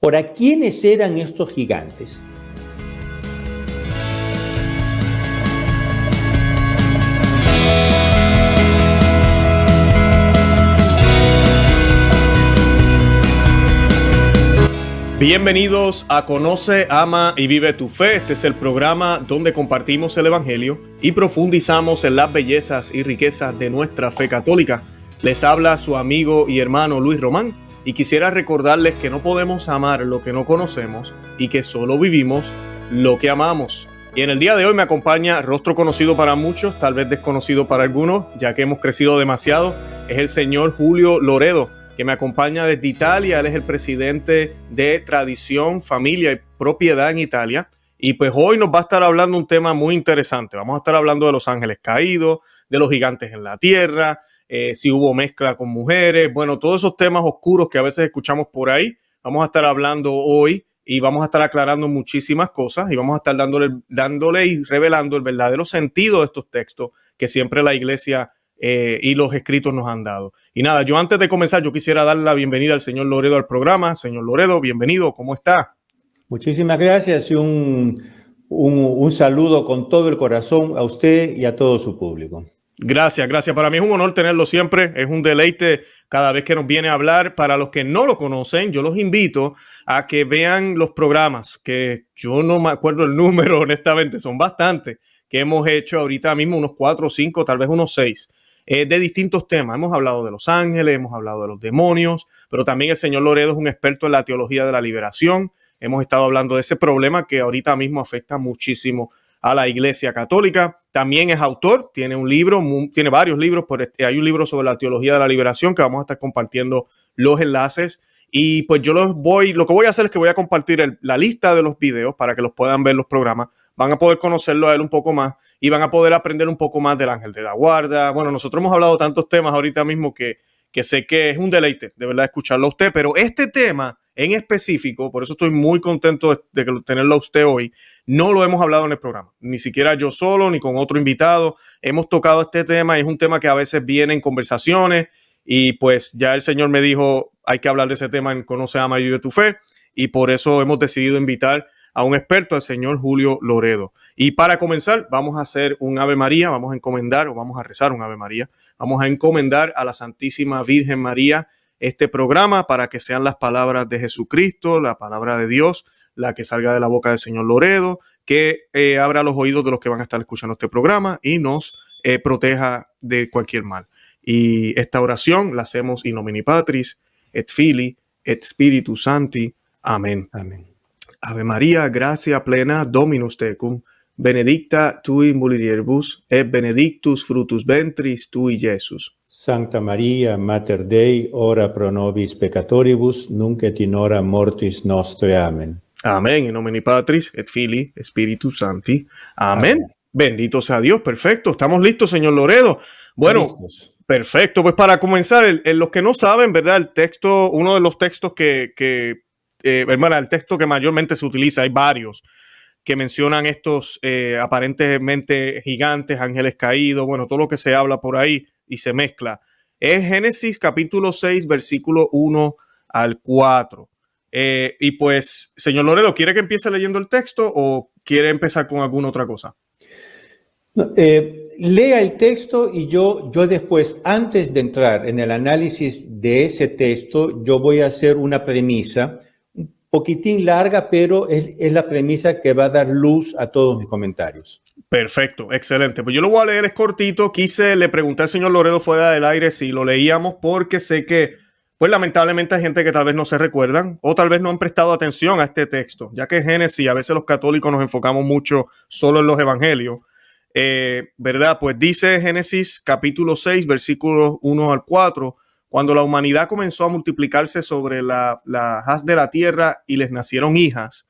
Ahora, ¿quiénes eran estos gigantes? Bienvenidos a Conoce, Ama y Vive tu Fe. Este es el programa donde compartimos el Evangelio y profundizamos en las bellezas y riquezas de nuestra fe católica. Les habla su amigo y hermano Luis Román y quisiera recordarles que no podemos amar lo que no conocemos y que solo vivimos lo que amamos. Y en el día de hoy me acompaña rostro conocido para muchos, tal vez desconocido para algunos, ya que hemos crecido demasiado. Es el señor Julio Loredo, que me acompaña desde Italia. Él es el presidente de Tradición, Familia y Propiedad en Italia. Y pues hoy nos va a estar hablando un tema muy interesante. Vamos a estar hablando de los ángeles caídos, de los gigantes en la tierra, si hubo mezcla con mujeres. Bueno, todos esos temas oscuros que a veces escuchamos por ahí. Vamos a estar hablando hoy y vamos a estar aclarando muchísimas cosas y vamos a estar dándole y revelando el verdadero sentido de estos textos que siempre la iglesia y los escritos nos han dado. Y nada, yo antes de comenzar, yo quisiera darle la bienvenida al señor Loredo al programa. Señor Loredo, bienvenido, ¿cómo está? Muchísimas gracias y un saludo con todo el corazón a usted y a todo su público. Gracias. Para mí es un honor tenerlo siempre, es un deleite cada vez que nos viene a hablar. Para los que no lo conocen, yo los invito a que vean los programas, que yo no me acuerdo el número, honestamente, son bastantes, que hemos hecho ahorita mismo, unos 4 o 5, tal vez unos 6. De distintos temas. Hemos hablado de los ángeles, hemos hablado de los demonios, pero también el señor Loredo es un experto en la teología de la liberación. Hemos estado hablando de ese problema que ahorita mismo afecta muchísimo a la Iglesia Católica. También es autor, tiene un libro, tiene varios libros, pero hay un libro sobre la teología de la liberación que vamos a estar compartiendo los enlaces. Y pues yo lo que voy a hacer es que voy a compartir la lista de los videos para que los puedan ver los programas. Van a poder conocerlo a él un poco más y van a poder aprender un poco más del ángel de la guarda. Bueno, nosotros hemos hablado de tantos temas ahorita mismo que sé que es un deleite de verdad escucharlo a usted, pero este tema en específico, por eso estoy muy contento de tenerlo a usted hoy, no lo hemos hablado en el programa, ni siquiera yo solo, ni con otro invitado. Hemos tocado este tema y es un tema que a veces viene en conversaciones y pues ya el Señor me dijo, hay que hablar de ese tema en Conoce, Ama y Vive tu Fe, y por eso hemos decidido invitar a un experto, al señor Julio Loredo. Y para comenzar, vamos a hacer un Ave María, vamos a rezar un Ave María, vamos a encomendar a la Santísima Virgen María este programa para que sean las palabras de Jesucristo, la palabra de Dios, la que salga de la boca del señor Loredo, que abra los oídos de los que van a estar escuchando este programa y nos proteja de cualquier mal. Y esta oración la hacemos in nomine Patris, et Filii, et Spiritus Sancti. Amén. Amén. Ave María, gracia plena, Dominus tecum, benedicta tui in mulieribus, et benedictus fructus ventris tui, Iesus. Sancta Maria, Mater Dei, ora pro nobis peccatoribus, nunc et in hora mortis nostre. Amén. Amén. In nomine Patris, et Filii, et Spiritus Sancti. Amén. Amén. Bendito sea Dios. Perfecto. Estamos listos, señor Loredo. Bueno, perfecto. Pues para comenzar, los que no saben, ¿verdad? El texto, uno de los textos el texto que mayormente se utiliza, hay varios que mencionan estos aparentemente gigantes, ángeles caídos, bueno, todo lo que se habla por ahí y se mezcla. Es Génesis capítulo 6, versículo 1 al 4. Y pues, señor Loredo, ¿quiere que empiece leyendo el texto o quiere empezar con alguna otra cosa? Lea el texto y yo después, antes de entrar en el análisis de ese texto, yo voy a hacer una premisa un poquitín larga, pero es la premisa que va a dar luz a todos mis comentarios. Perfecto, excelente. Pues yo lo voy a leer, es cortito. Le pregunté al señor Loredo fuera del aire si lo leíamos porque sé que, pues lamentablemente hay gente que tal vez no se recuerdan o tal vez no han prestado atención a este texto, ya que Génesis, a veces los católicos nos enfocamos mucho solo en los evangelios. ¿Verdad? Pues dice Génesis capítulo 6, versículos 1 al 4, cuando la humanidad comenzó a multiplicarse sobre la haz de la tierra y les nacieron hijas,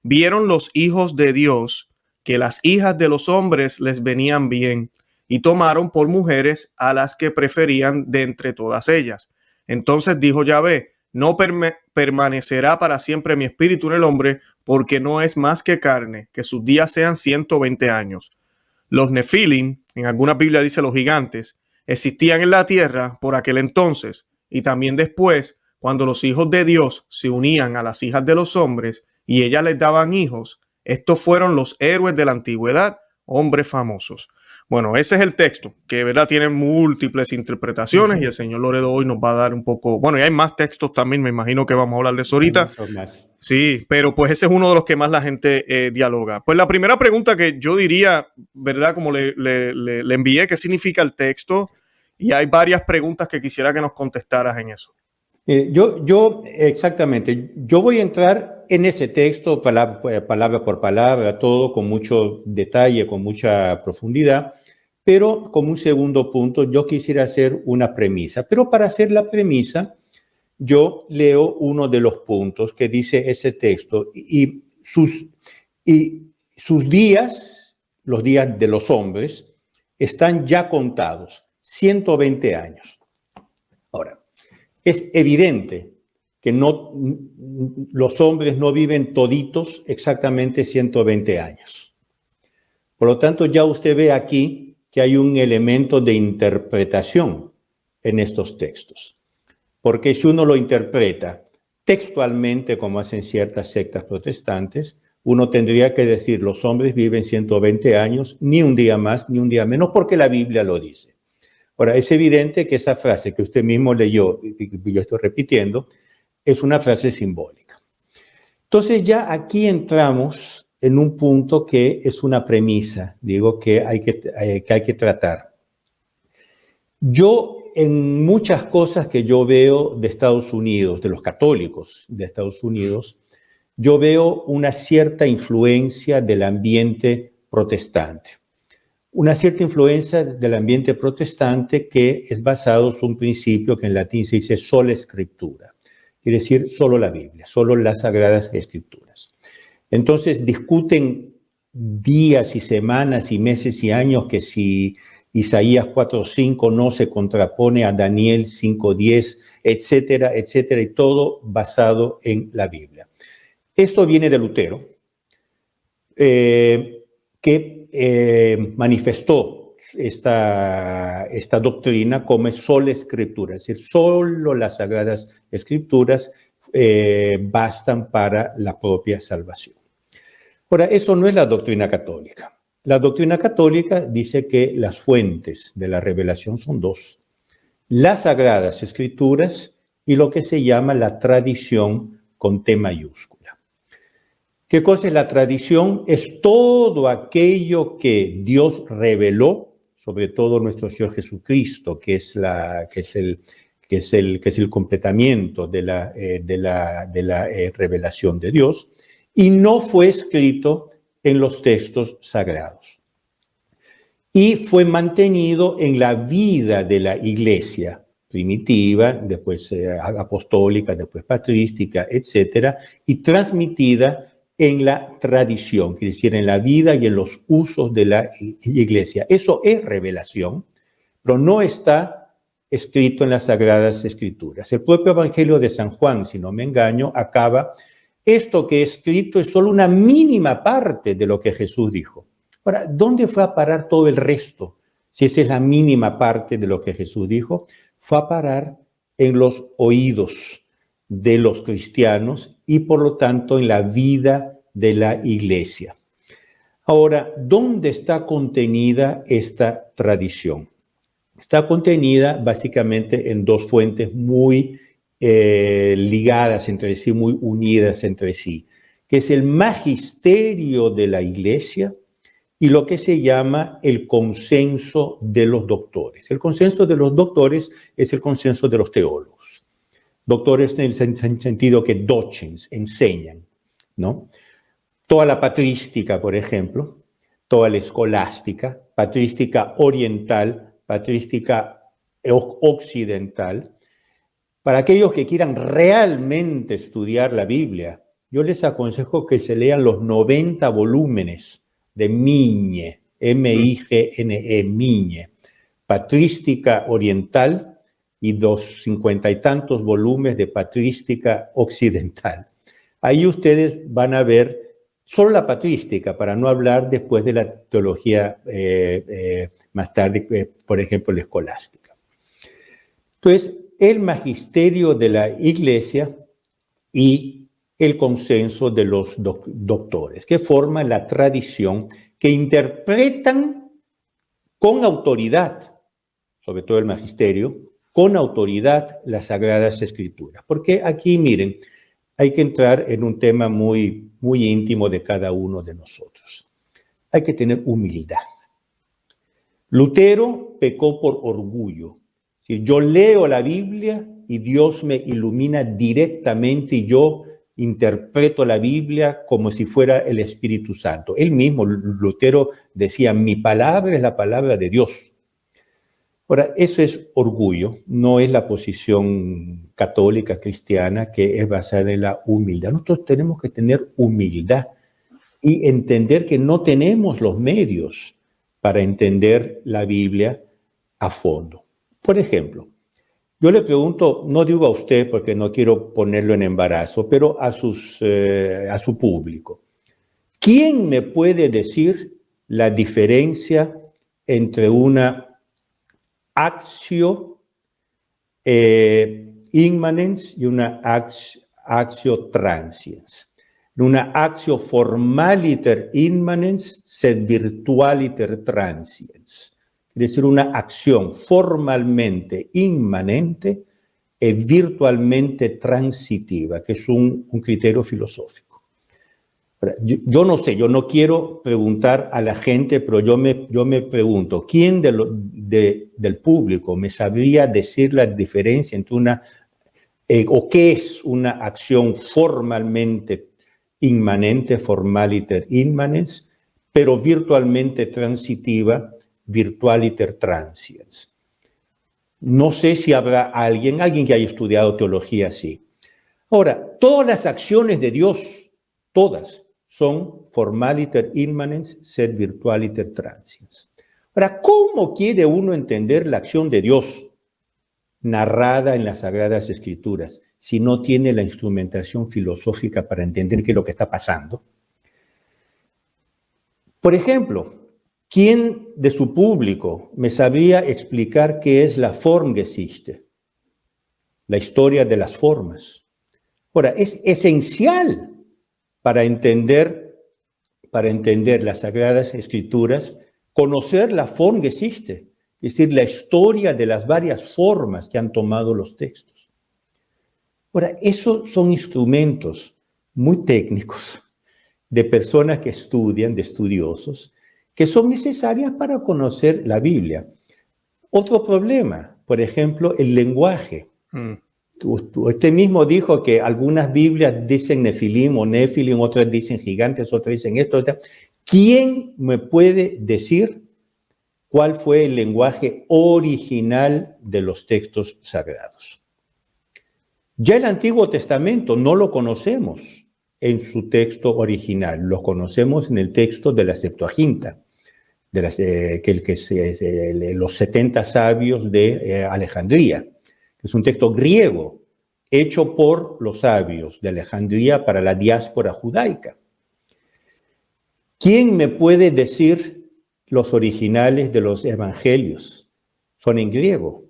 vieron los hijos de Dios que las hijas de los hombres les venían bien y tomaron por mujeres a las que preferían de entre todas ellas. Entonces dijo Yahvé, no permanecerá para siempre mi espíritu en el hombre, porque no es más que carne, que sus días sean 120 años. Los Nefilim, en alguna Biblia dice los gigantes, existían en la tierra por aquel entonces y también después, cuando los hijos de Dios se unían a las hijas de los hombres y ellas les daban hijos, estos fueron los héroes de la antigüedad, hombres famosos. Bueno, ese es el texto, que verdad tiene múltiples interpretaciones y el señor Loredo hoy nos va a dar un poco, bueno, y hay más textos también, me imagino que vamos a hablar de eso ahorita. Sí, pero pues ese es uno de los que más la gente dialoga. Pues la primera pregunta que yo diría, verdad, como le envié, ¿qué significa el texto? Y hay varias preguntas que quisiera que nos contestaras en eso. Exactamente, yo voy a entrar en ese texto palabra por palabra, todo con mucho detalle, con mucha profundidad, pero como un segundo punto yo quisiera hacer una premisa. Pero para hacer la premisa, yo leo uno de los puntos que dice ese texto y sus días, los días de los hombres, están ya contados, 120 años. Ahora, es evidente que los hombres no viven toditos exactamente 120 años. Por lo tanto, ya usted ve aquí que hay un elemento de interpretación en estos textos. Porque si uno lo interpreta textualmente, como hacen ciertas sectas protestantes, uno tendría que decir, los hombres viven 120 años, ni un día más, ni un día menos, porque la Biblia lo dice. Ahora, es evidente que esa frase que usted mismo leyó, y yo estoy repitiendo, es una frase simbólica. Entonces ya aquí entramos en un punto que es una premisa, digo, que hay que tratar. Yo, en muchas cosas que yo veo de Estados Unidos, de los católicos de Estados Unidos, yo veo una cierta influencia del ambiente protestante. Una cierta influencia del ambiente protestante que es basado en un principio que en latín se dice sola scriptura, quiere decir solo la Biblia, solo las Sagradas Escrituras. Entonces discuten días y semanas y meses y años que si Isaías 4:5 no se contrapone a Daniel 5:10, etcétera, etcétera, y todo basado en la Biblia. Esto viene de Lutero, que manifestó esta doctrina como sola escritura, es decir, solo las Sagradas Escrituras bastan para la propia salvación. Ahora, eso no es la doctrina católica. La doctrina católica dice que las fuentes de la revelación son dos: las Sagradas Escrituras y lo que se llama la tradición con T mayúscula. ¿Qué cosa es la tradición? Es todo aquello que Dios reveló, sobre todo nuestro Señor Jesucristo, que es el completamiento de la revelación de Dios, y no fue escrito en los textos sagrados. Y fue mantenido en la vida de la iglesia primitiva, después apostólica, después patrística, etcétera, y transmitida en la tradición, quiere decir, en la vida y en los usos de la iglesia. Eso es revelación, pero no está escrito en las Sagradas Escrituras. El propio Evangelio de San Juan, si no me engaño, acaba: esto que he escrito es solo una mínima parte de lo que Jesús dijo. Ahora, ¿dónde fue a parar todo el resto? Si esa es la mínima parte de lo que Jesús dijo, fue a parar en los oídos de los cristianos y por lo tanto en la vida de la iglesia. Ahora, ¿dónde está contenida esta tradición? Está contenida básicamente en dos fuentes muy ligadas entre sí, muy unidas entre sí, que es el magisterio de la iglesia y lo que se llama el consenso de los doctores. El consenso de los doctores es el consenso de los teólogos. Doctores en el sentido que docens, enseñan, ¿no? Toda la patrística, por ejemplo, toda la escolástica, patrística oriental, patrística occidental. Para aquellos que quieran realmente estudiar la Biblia, yo les aconsejo que se lean los 90 volúmenes de Migne, M-I-G-N-E, Migne, patrística oriental, y 50 y tantos volúmenes de patrística occidental. Ahí ustedes van a ver solo la patrística, para no hablar después de la teología más tarde, por ejemplo, la escolástica. Entonces, el magisterio de la Iglesia y el consenso de los doctores, que forman la tradición, que interpretan con autoridad, sobre todo el magisterio, con autoridad las Sagradas Escrituras. Porque aquí, miren, hay que entrar en un tema muy, muy íntimo de cada uno de nosotros. Hay que tener humildad. Lutero pecó por orgullo. Si yo leo la Biblia y Dios me ilumina directamente y yo interpreto la Biblia como si fuera el Espíritu Santo. Él mismo, Lutero, decía, mi palabra es la palabra de Dios. Ahora, eso es orgullo, no es la posición católica cristiana que es basada en la humildad. Nosotros tenemos que tener humildad y entender que no tenemos los medios para entender la Biblia a fondo. Por ejemplo, yo le pregunto, no digo a usted porque no quiero ponerlo en embarazo, pero a su público. ¿Quién me puede decir la diferencia entre una actio immanens y una actio transiens? Una actio formaliter immanens sed virtualiter transiens. Es decir, una acción formalmente inmanente y virtualmente transitiva, que es un criterio filosófico. Yo no sé, yo no quiero preguntar a la gente, pero yo me pregunto, ¿quién del público me sabría decir la diferencia entre o qué es una acción formalmente inmanente, formaliter immanens, pero virtualmente transitiva, virtualiter transiens? No sé si habrá alguien que haya estudiado teología así. Ahora, todas las acciones de Dios, todas, son formaliter immanens sed virtualiter transiens. Ahora, ¿cómo quiere uno entender la acción de Dios narrada en las Sagradas Escrituras si no tiene la instrumentación filosófica para entender qué es lo que está pasando? Por ejemplo, ¿quién de su público me sabría explicar qué es la Formgeschichte? La historia de las formas. Ahora, es esencial para entender las Sagradas Escrituras, conocer la Formgeschichte, es decir, la historia de las varias formas que han tomado los textos. Ahora, esos son instrumentos muy técnicos de personas que estudian, de estudiosos, que son necesarias para conocer la Biblia. Otro problema, por ejemplo, el lenguaje. Usted mismo dijo que algunas Biblias dicen nefilim o nefilim, otras dicen gigantes, otras dicen esto. ¿Quién me puede decir cuál fue el lenguaje original de los textos sagrados? Ya el Antiguo Testamento no lo conocemos en su texto original, lo conocemos en el texto de la Septuaginta, los 70 sabios de Alejandría, que es un texto griego hecho por los sabios de Alejandría para la diáspora judaica. ¿Quién me puede decir los originales de los evangelios? Son en griego.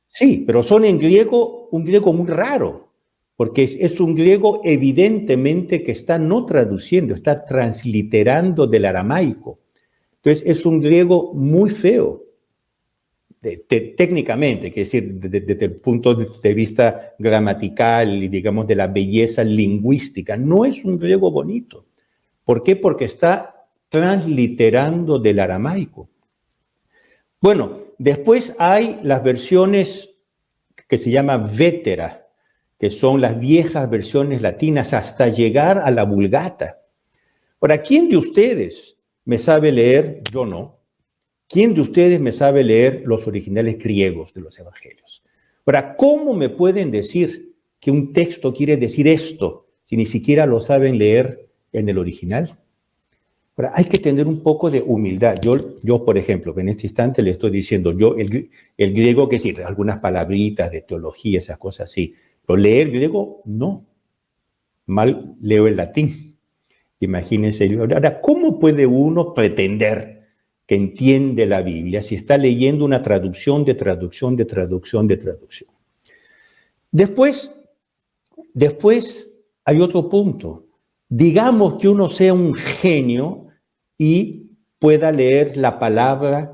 Sí, pero son en griego, un griego muy raro, porque es un griego evidentemente que está no traduciendo, está transliterando del aramaico. Entonces es un griego muy feo, técnicamente, que es decir, desde el punto de vista gramatical y digamos de la belleza lingüística. No es un griego bonito. ¿Por qué? Porque está transliterando del aramaico. Bueno, después hay las versiones que se llama Vétera, que son las viejas versiones latinas hasta llegar a la Vulgata. Ahora, ¿quién de ustedes me sabe leer? Yo no. ¿Quién de ustedes me sabe leer los originales griegos de los evangelios? Ahora, ¿cómo me pueden decir que un texto quiere decir esto si ni siquiera lo saben leer en el original? Ahora, hay que tener un poco de humildad. Yo, por ejemplo, en este instante le estoy diciendo, el griego, que sí, algunas palabritas de teología, esas cosas sí, pero leer griego, no. Mal leo el latín. Imagínense. Ahora, ¿cómo puede uno pretender que entiende la Biblia si está leyendo una traducción de traducción de traducción de traducción? Después hay otro punto. Digamos que uno sea un genio y pueda leer la palabra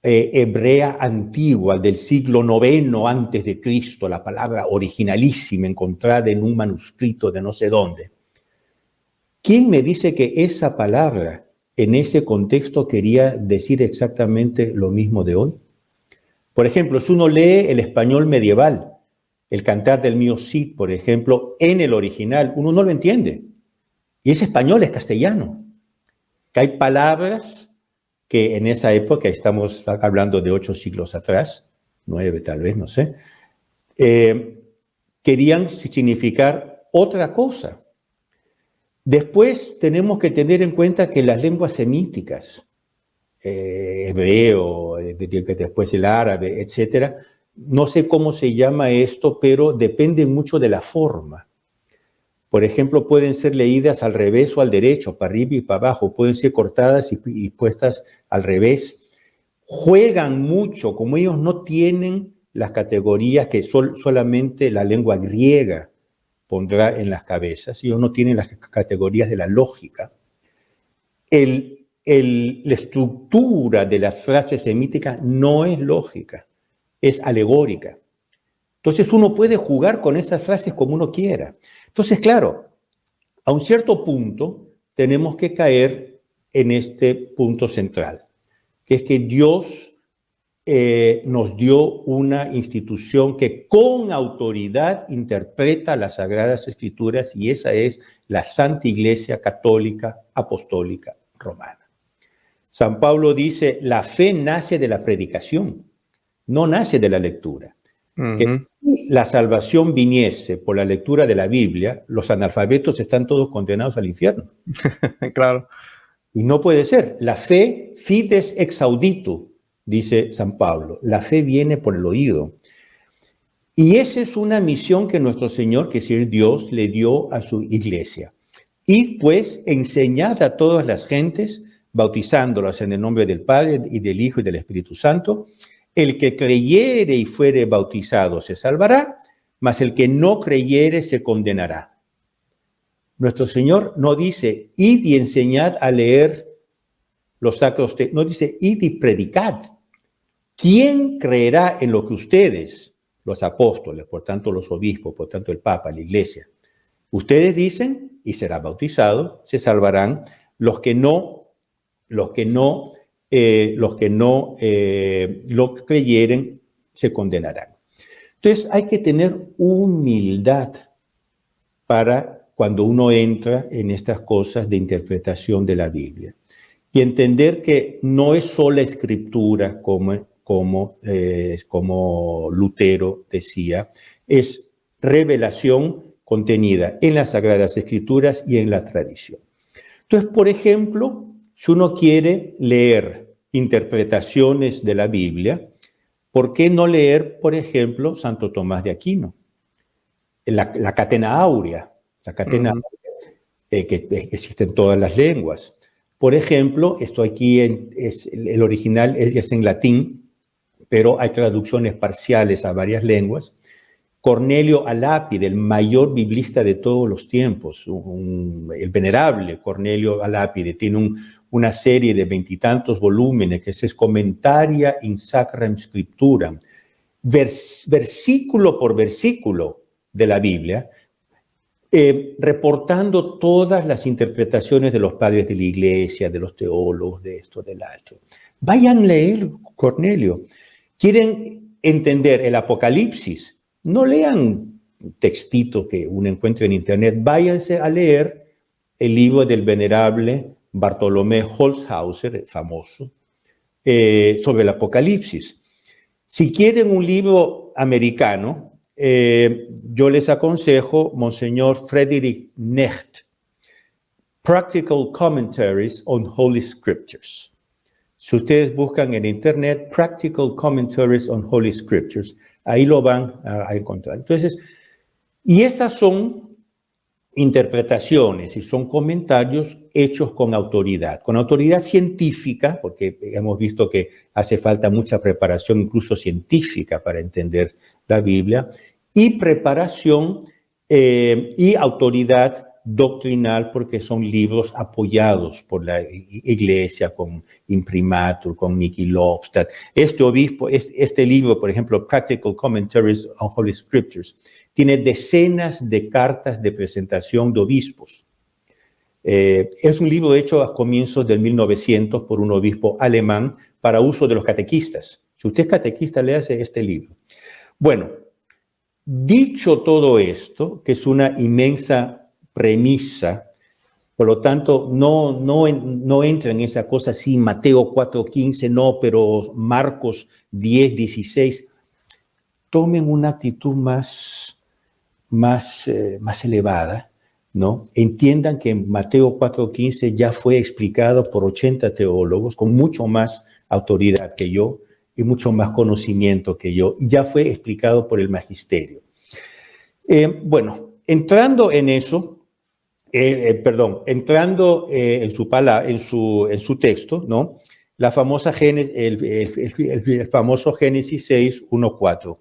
hebrea antigua del siglo IX antes de Cristo, la palabra originalísima encontrada en un manuscrito de no sé dónde. ¿Quién me dice que esa palabra en ese contexto quería decir exactamente lo mismo de hoy? Por ejemplo, si uno lee el español medieval, el Cantar del Mío Cid, por ejemplo, en el original, uno no lo entiende. Y es español, es castellano. Que hay palabras que en esa época, estamos hablando de 8 siglos atrás, 9 tal vez, no sé, querían significar otra cosa. Después tenemos que tener en cuenta que las lenguas semíticas, hebreo, después el árabe, etcétera, no sé cómo se llama esto, pero depende mucho de la forma. Por ejemplo, pueden ser leídas al revés o al derecho, para arriba y para abajo, pueden ser cortadas y puestas al revés. Juegan mucho, como ellos no tienen las categorías que solamente la lengua griega pondrá en las cabezas, ellos no tienen las categorías de la lógica. La estructura de las frases semíticas no es lógica, es alegórica. Entonces uno puede jugar con esas frases como uno quiera. Entonces, claro, a un cierto punto tenemos que caer en este punto central, que es que Dios nos dio una institución que con autoridad interpreta las Sagradas Escrituras, y esa es la Santa Iglesia Católica Apostólica Romana. San Pablo dice, la fe nace de la predicación, no nace de la lectura. Que si la salvación viniese por la lectura de la Biblia, los analfabetos están todos condenados al infierno. Claro. Y no puede ser. La fe, fides ex audito, dice San Pablo. La fe viene por el oído. Y esa es una misión que nuestro Señor, que es el Dios, le dio a su iglesia. Y pues enseñad a todas las gentes, bautizándolas en el nombre del Padre y del Hijo y del Espíritu Santo. El que creyere y fuere bautizado se salvará, mas el que no creyere se condenará. Nuestro Señor no dice, id y enseñad a leer los sacros textos, no dice, id y predicad. ¿Quién creerá en lo que ustedes, los apóstoles, por tanto los obispos, por tanto el Papa, la Iglesia, ustedes dicen y será bautizado, se salvarán? Los que no lo creyeren se condenarán. Entonces hay que tener humildad para cuando uno entra en estas cosas de interpretación de la Biblia y entender que no es sola escritura como Lutero decía, es revelación contenida en las Sagradas Escrituras y en la tradición. Entonces, por ejemplo, si uno quiere leer interpretaciones de la Biblia, ¿por qué no leer, por ejemplo, Santo Tomás de Aquino? La Catena Áurea, que existe en todas las lenguas. Por ejemplo, esto aquí es el original es en latín, pero hay traducciones parciales a varias lenguas. Cornelio Alápide, el mayor biblista de todos los tiempos, el venerable Cornelio Alápide, tiene una serie de 20 y tantos volúmenes que es Commentaria in Sacram Scripturam, versículo por versículo de la Biblia, reportando todas las interpretaciones de los padres de la Iglesia, de los teólogos, de esto, del otro. Vayan a leer Cornelio. ¿Quieren entender el Apocalipsis? No lean textito que uno encuentra en internet, váyanse a leer el libro del venerable Bartolomé Holzhauser, famoso, sobre el Apocalipsis. Si quieren un libro americano, yo les aconsejo Monseñor Frederick Necht, Practical Commentaries on Holy Scriptures. Si ustedes buscan en internet Practical Commentaries on Holy Scriptures, ahí lo van a encontrar. Entonces, y estas son interpretaciones y son comentarios hechos con autoridad científica, porque hemos visto que hace falta mucha preparación incluso científica para entender la Biblia, y preparación y autoridad doctrinal, porque son libros apoyados por la iglesia con imprimatur, con Nicky Lofstad. Este obispo, este libro, por ejemplo, Practical Commentaries on Holy Scriptures, tiene decenas de cartas de presentación de obispos. Es un libro hecho a comienzos del 1900 por un obispo alemán para uso de los catequistas. Si usted es catequista, léase este libro. Bueno, dicho todo esto, que es una inmensa premisa, por lo tanto, no entra en esa cosa así, Mateo 4:15, no, pero Marcos 10:16. Tomen una actitud más elevada, ¿no? Entiendan que Mateo 4:15 ya fue explicado por 80 teólogos con mucho más autoridad que yo y mucho más conocimiento que yo, y ya fue explicado por el magisterio. Bueno, entrando en eso, entrando en su texto, ¿no? La famosa el famoso Génesis 6:1-4.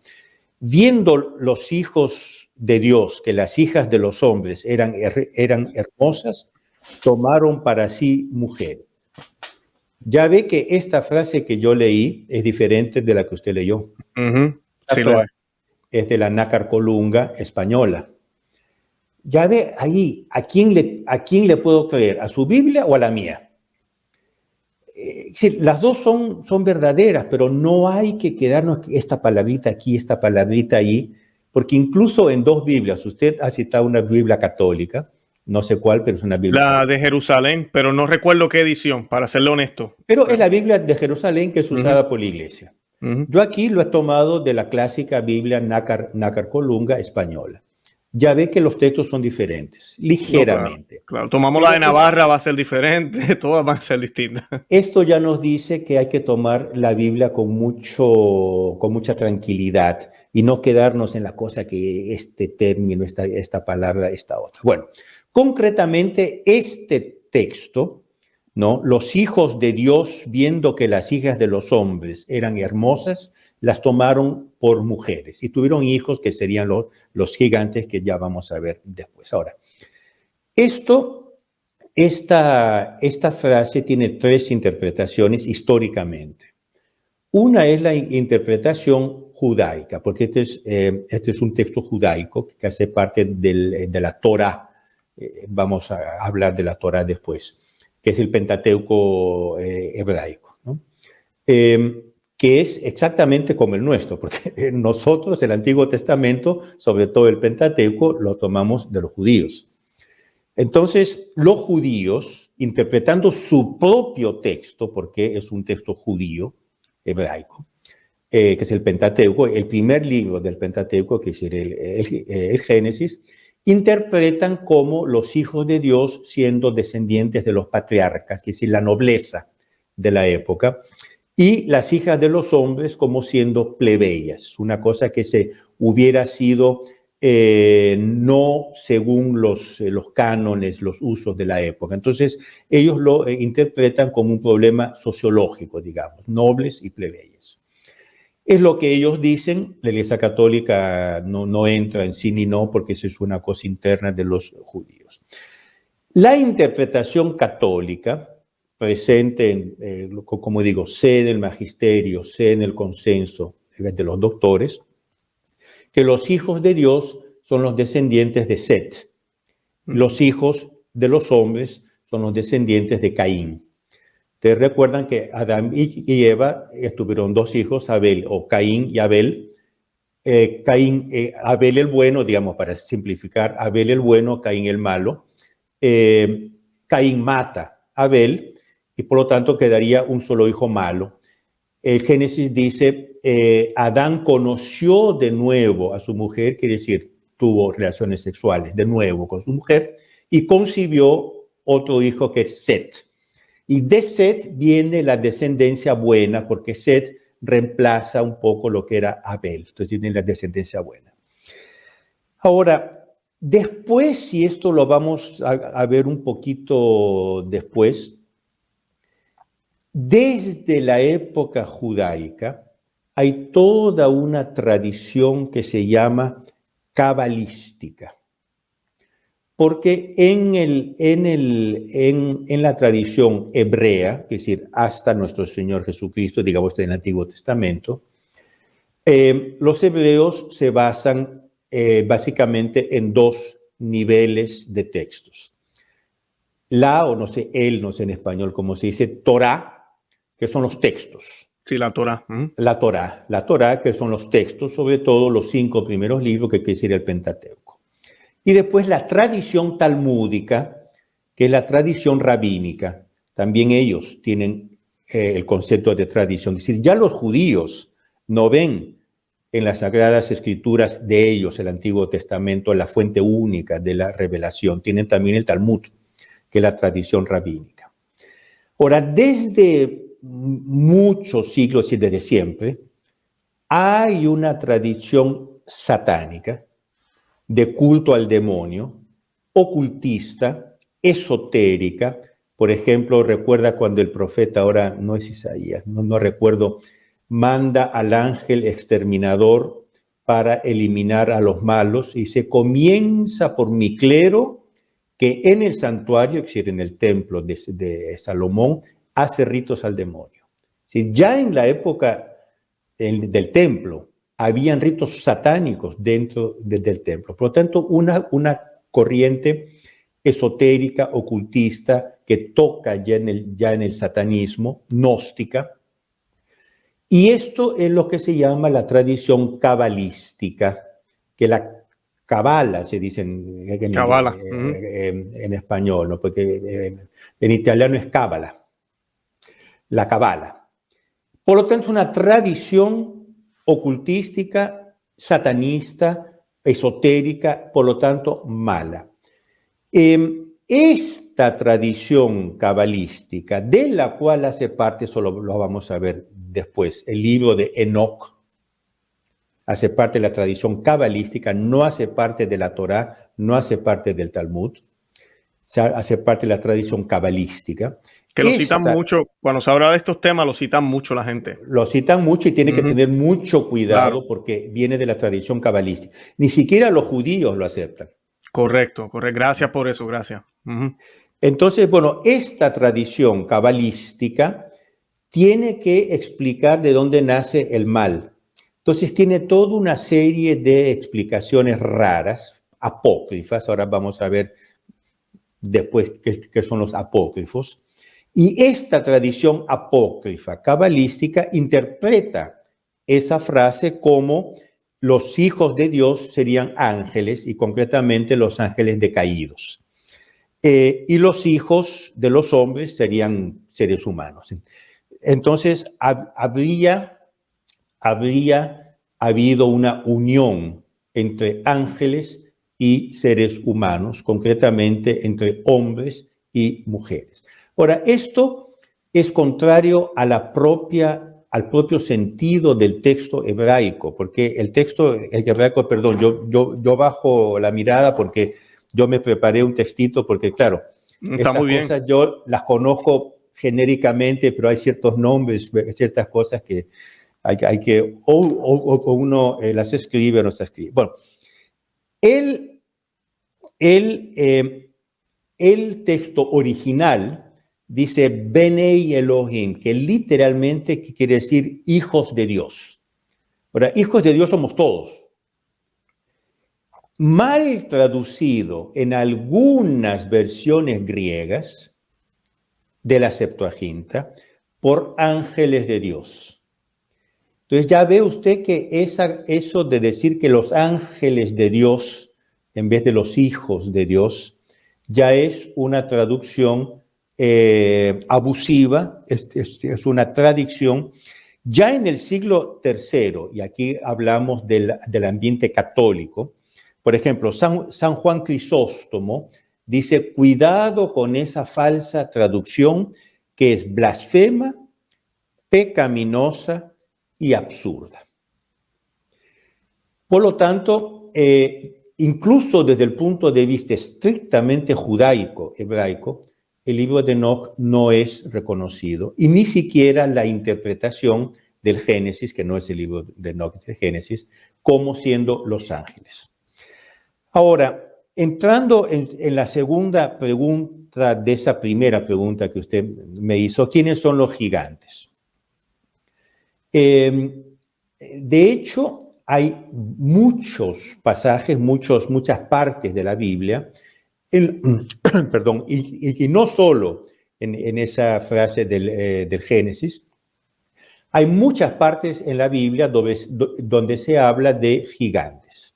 Viendo los hijos de Dios que las hijas de los hombres eran hermosas, tomaron para sí mujeres. Ya ve que esta frase que yo leí es diferente de la que usted leyó. Sí, lo es de la Nácar Colunga española. Ya ve ahí, ¿a quién le puedo creer? ¿A su Biblia o a la mía? Sí, las dos son verdaderas, pero no hay que quedarnos esta palabrita aquí, esta palabrita ahí, porque incluso en dos Biblias, usted ha citado una Biblia católica, no sé cuál, pero es una Biblia católica. De Jerusalén, pero no recuerdo qué edición, para serle honesto. Pero es la Biblia de Jerusalén que es usada por la iglesia. Yo aquí lo he tomado de la clásica Biblia Nácar Colunga española. Ya ve que los textos son diferentes, ligeramente. No, claro. Tomamos la de Navarra, va a ser diferente, todas van a ser distintas. Esto ya nos dice que hay que tomar la Biblia con mucha tranquilidad y no quedarnos en la cosa que este término, esta palabra, esta otra. Bueno, concretamente este texto, ¿no? Los hijos de Dios, viendo que las hijas de los hombres eran hermosas, las tomaron por mujeres y tuvieron hijos que serían los gigantes que ya vamos a ver después. Ahora, esta frase tiene tres interpretaciones históricamente. Una es la interpretación judaica, porque este es un texto judaico que hace parte de la Torá. Vamos a hablar de la Torá después, que es el Pentateuco hebraico, ¿no? Que es exactamente como el nuestro, porque nosotros el Antiguo Testamento, sobre todo el Pentateuco, lo tomamos de los judíos. Entonces, los judíos, interpretando su propio texto, porque es un texto judío, hebraico, que es el Pentateuco, el primer libro del Pentateuco, que es el Génesis, interpretan como los hijos de Dios siendo descendientes de los patriarcas, que es decir, la nobleza de la época, y las hijas de los hombres como siendo plebeyas, una cosa que se hubiera sido no según los cánones, los usos de la época. Entonces, ellos lo interpretan como un problema sociológico, digamos, nobles y plebeyas. Es lo que ellos dicen. La Iglesia Católica no entra en sí ni no, porque eso es una cosa interna de los judíos. La interpretación católica, presente, como digo, sé en el magisterio, sé en el consenso de los doctores, que los hijos de Dios son los descendientes de Set. Los hijos de los hombres son los descendientes de Caín. Ustedes recuerdan que Adán y Eva tuvieron dos hijos, Abel, o Caín y Abel. Abel el bueno, digamos, para simplificar, Abel el bueno, Caín el malo. Caín mata a Abel y por lo tanto quedaría un solo hijo malo. El Génesis dice, Adán conoció de nuevo a su mujer, quiere decir, tuvo relaciones sexuales de nuevo con su mujer y concibió otro hijo que es Set. Y de Set viene la descendencia buena, porque Set reemplaza un poco lo que era Abel. Entonces tiene la descendencia buena. Ahora, después, si esto lo vamos a ver un poquito después, desde la época judaica hay toda una tradición que se llama cabalística. Porque en la tradición hebrea, es decir, hasta nuestro Señor Jesucristo, digamos en el Antiguo Testamento, los hebreos se basan básicamente en dos niveles de textos. No sé en español cómo se dice, Torá, que son los textos. Sí, la Torá. La Torá, que son los textos, sobre todo los 5 primeros libros, que quiere decir el Pentateuco. Y después la tradición talmúdica, que es la tradición rabínica. También ellos tienen el concepto de tradición. Es decir, ya los judíos no ven en las Sagradas Escrituras de ellos, el Antiguo Testamento, la fuente única de la revelación. Tienen también el Talmud, que es la tradición rabínica. Ahora, desde muchos siglos y desde siempre, hay una tradición satánica de culto al demonio, ocultista, esotérica. Por ejemplo, recuerda cuando el profeta, ahora no es Isaías, no recuerdo, manda al ángel exterminador para eliminar a los malos y se comienza por mi clero que en el santuario, es decir, en el templo de Salomón, hace ritos al demonio. Si ya en la época del templo habían ritos satánicos dentro del templo. Por lo tanto, una corriente esotérica, ocultista, que toca ya en el satanismo, gnóstica. Y esto es lo que se llama la tradición cabalística, que la cabala se dice en español, ¿no? Porque en italiano es cábala, la cabala. Por lo tanto, es una tradición ocultística, satanista, esotérica, por lo tanto, mala. Esta tradición cabalística, de la cual hace parte, solo lo vamos a ver después, el libro de Enoc, hace parte de la tradición cabalística, no hace parte de la Torá, no hace parte del Talmud, hace parte de la tradición cabalística. Que lo citan mucho, cuando se habla de estos temas, lo citan mucho la gente. Lo citan mucho y tiene que tener mucho cuidado, claro, porque viene de la tradición cabalística. Ni siquiera los judíos lo aceptan. Correcto. Gracias por eso, gracias. Entonces, bueno, esta tradición cabalística tiene que explicar de dónde nace el mal. Entonces, tiene toda una serie de explicaciones raras, apócrifas. Ahora vamos a ver después qué son los apócrifos. Y esta tradición apócrifa cabalística interpreta esa frase como los hijos de Dios serían ángeles y concretamente los ángeles decaídos. Y los hijos de los hombres serían seres humanos. Entonces, habría habido una unión entre ángeles y seres humanos, concretamente entre hombres y mujeres. Ahora, esto es contrario a al propio sentido del texto hebraico, porque el texto hebraico, perdón, yo bajo la mirada porque yo me preparé un textito, porque claro, está muy bien. Cosas yo las conozco genéricamente, pero hay ciertos nombres, ciertas cosas que hay que, o uno las escribe o no se escribe. Bueno, el texto original dice Benei Elohim, que literalmente quiere decir hijos de Dios. Ahora, hijos de Dios somos todos. Mal traducido en algunas versiones griegas de la Septuaginta por ángeles de Dios. Entonces ya ve usted que eso de decir que los ángeles de Dios en vez de los hijos de Dios ya es una traducción abusiva, es una tradición. Ya en el siglo III, y aquí hablamos del ambiente católico, por ejemplo, San Juan Crisóstomo dice, cuidado con esa falsa traducción que es blasfema, pecaminosa y absurda. Por lo tanto, incluso desde el punto de vista estrictamente judaico, hebraico, el libro de Enoc no es reconocido, y ni siquiera la interpretación del Génesis, que no es el libro de Enoc, es el Génesis, como siendo los ángeles. Ahora, entrando en la segunda pregunta de esa primera pregunta que usted me hizo, ¿quiénes son los gigantes? De hecho, hay muchos pasajes, muchas partes de la Biblia, perdón, y no solo en esa frase del Génesis, hay muchas partes en la Biblia donde se habla de gigantes.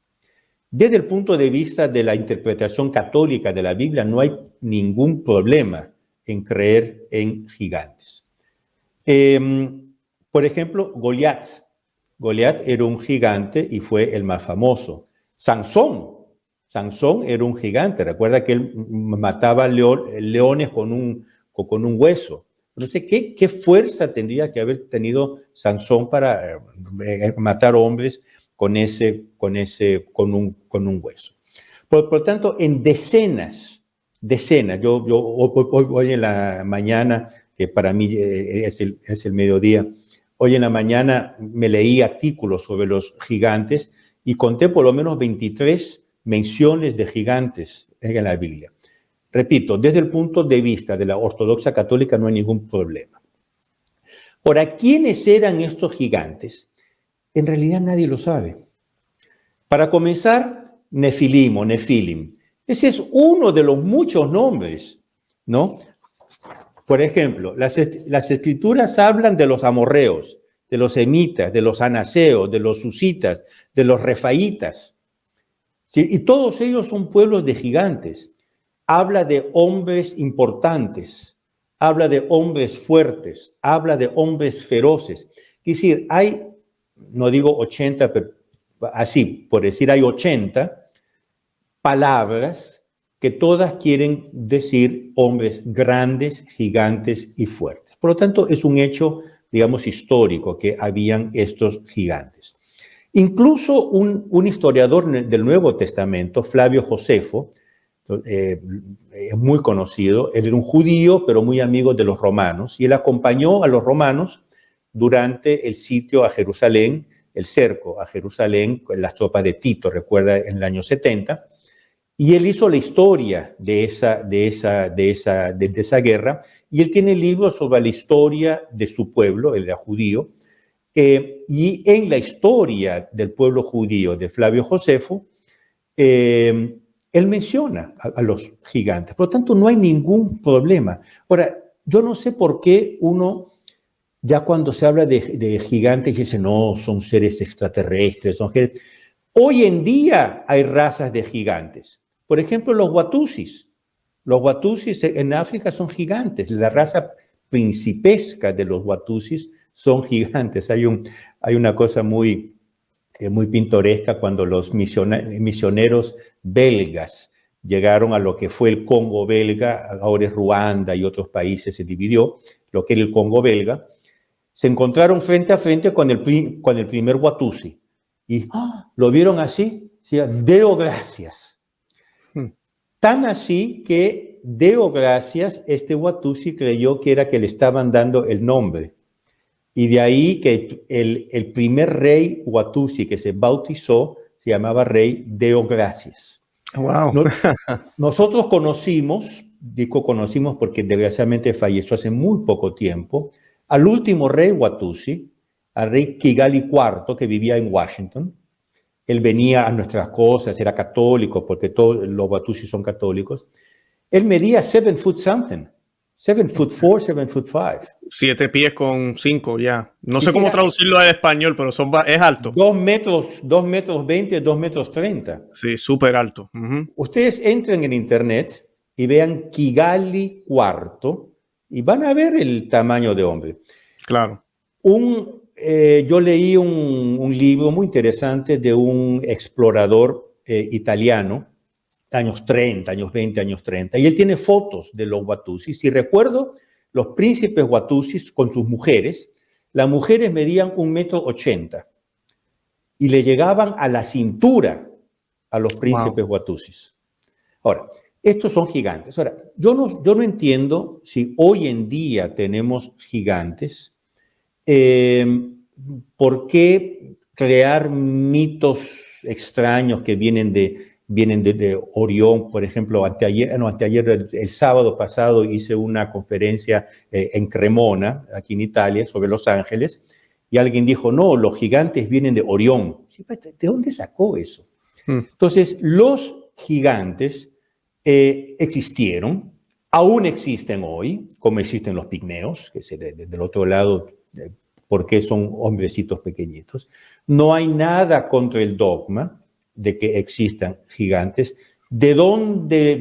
Desde el punto de vista de la interpretación católica de la Biblia, no hay ningún problema en creer en gigantes. Por ejemplo, Goliat. Goliat era un gigante y fue el más famoso. Sansón era un gigante. Recuerda que él mataba leones con un hueso. No sé qué fuerza tendría que haber tenido Sansón para matar hombres con un hueso. Por tanto, en decenas, yo hoy en la mañana, que para mí es el mediodía, hoy en la mañana me leí artículos sobre los gigantes y conté por lo menos 23 menciones de gigantes en la Biblia. Repito, desde el punto de vista de la ortodoxa católica no hay ningún problema. Ahora, ¿quiénes eran estos gigantes? En realidad nadie lo sabe. Para comenzar, Nefilim. Ese es uno de los muchos nombres, ¿no? Por ejemplo, las escrituras hablan de los amorreos, de los semitas, de los anaseos, de los susitas, de los refaitas. ¿Sí? Y todos ellos son pueblos de gigantes. Habla de hombres importantes, habla de hombres fuertes, habla de hombres feroces. Es decir, hay, no digo 80, pero así, por decir, hay 80 palabras que todas quieren decir hombres grandes, gigantes y fuertes. Por lo tanto, es un hecho, digamos, histórico que habían estos gigantes. Incluso un historiador del Nuevo Testamento, Flavio Josefo, es muy conocido, él era un judío, pero muy amigo de los romanos, y él acompañó a los romanos durante el sitio a Jerusalén, el cerco a Jerusalén, con las tropas de Tito, recuerda, en el año 70, y él hizo la historia de esa guerra, y él tiene libros sobre la historia de su pueblo, él era judío, y en la historia del pueblo judío de Flavio Josefo, él menciona a los gigantes. Por lo tanto, no hay ningún problema. Ahora, yo no sé por qué uno, ya cuando se habla de gigantes, dice, no, son seres extraterrestres. Hoy en día hay razas de gigantes. Por ejemplo, los watusis. Los watusis en África son gigantes. La raza principesca de los watusis son gigantes. Hay una cosa muy pintoresca cuando los misioneros belgas llegaron a lo que fue el Congo belga, ahora es Ruanda y otros países, se dividió, lo que era el Congo belga, se encontraron frente a frente con el primer Watusi y lo vieron así, decía, Deo gracias. Tan así que Deo gracias, este Watusi creyó que era que le estaban dando el nombre. Y de ahí que el primer rey Watusi que se bautizó se llamaba rey Deo Gracias. Wow. Nosotros conocimos porque desgraciadamente falleció hace muy poco tiempo, al último rey Watusi, al rey Kigali IV, que vivía en Washington. Él venía a nuestras cosas, era católico, porque todos los Watusi son católicos. Él medía 7 foot something. 7'4", 7'5". 7 pies con 5, ya. No sé cómo traducirlo al español, pero es alto. 2 metros 20, 2 metros 30. Sí, súper alto. Ustedes entren en internet y vean Kigali IV y van a ver el tamaño de hombre. Claro. Yo leí un libro muy interesante de un explorador italiano, años 30, años 20, años 30, y él tiene fotos de los Watusis. Si recuerdo, los príncipes Watusis con sus mujeres, las mujeres medían 1,80 m y le llegaban a la cintura a los príncipes Watusis. Ahora, estos son gigantes. Ahora, yo no entiendo si hoy en día tenemos gigantes, ¿por qué crear mitos extraños que vienen de vienen de Orión. Por ejemplo, anteayer, el sábado pasado hice una conferencia en Cremona, aquí en Italia, sobre los ángeles, y alguien dijo, no, los gigantes vienen de Orión. ¿De dónde sacó eso? Entonces, los gigantes existieron, aún existen hoy, como existen los pigmeos, que es del otro lado, porque son hombrecitos pequeñitos. No hay nada contra el dogma de que existan gigantes. De dónde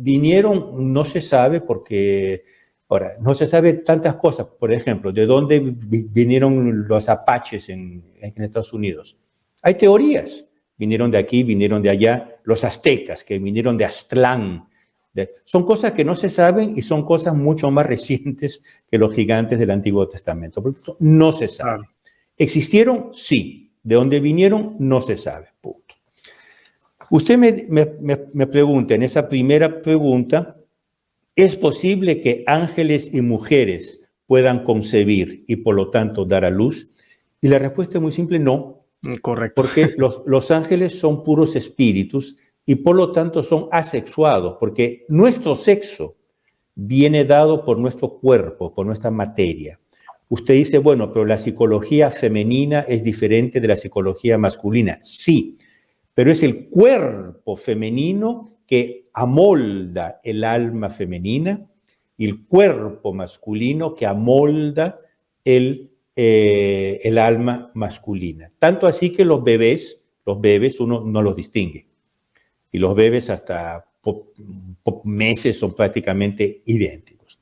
vinieron no se sabe, porque ahora no se sabe tantas cosas. Por ejemplo, de dónde vinieron los apaches en Estados Unidos. Hay teorías. Vinieron de aquí, vinieron de allá. Los aztecas, que vinieron de Aztlán. Son cosas que no se saben y son cosas mucho más recientes que los gigantes del Antiguo Testamento. Por lo tanto, no se sabe. ¿Existieron? Sí. ¿De dónde vinieron? No se sabe. Punto. Usted me pregunta en esa primera pregunta, ¿es posible que ángeles y mujeres puedan concebir y por lo tanto dar a luz? Y la respuesta es muy simple, no. Correcto. Porque los ángeles son puros espíritus y por lo tanto son asexuados, porque nuestro sexo viene dado por nuestro cuerpo, por nuestra materia. Usted dice, bueno, pero la psicología femenina es diferente de la psicología masculina. Sí, pero es el cuerpo femenino que amolda el alma femenina y el cuerpo masculino que amolda el alma masculina. Tanto así que los bebés uno no los distingue. Y los bebés hasta meses son prácticamente idénticos.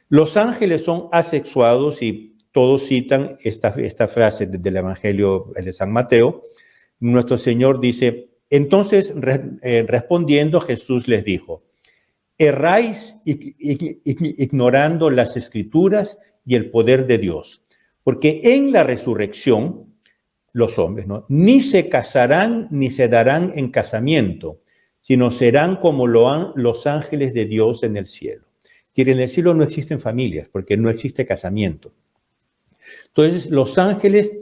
Los ángeles son asexuados y todos citan esta frase del Evangelio de San Mateo. Nuestro Señor dice, entonces respondiendo Jesús les dijo, erráis ignorando las Escrituras y el poder de Dios, porque en la resurrección los hombres ni se casarán ni se darán en casamiento, sino serán como los ángeles de Dios en el cielo. En el cielo no existen familias porque no existe casamiento. Entonces los ángeles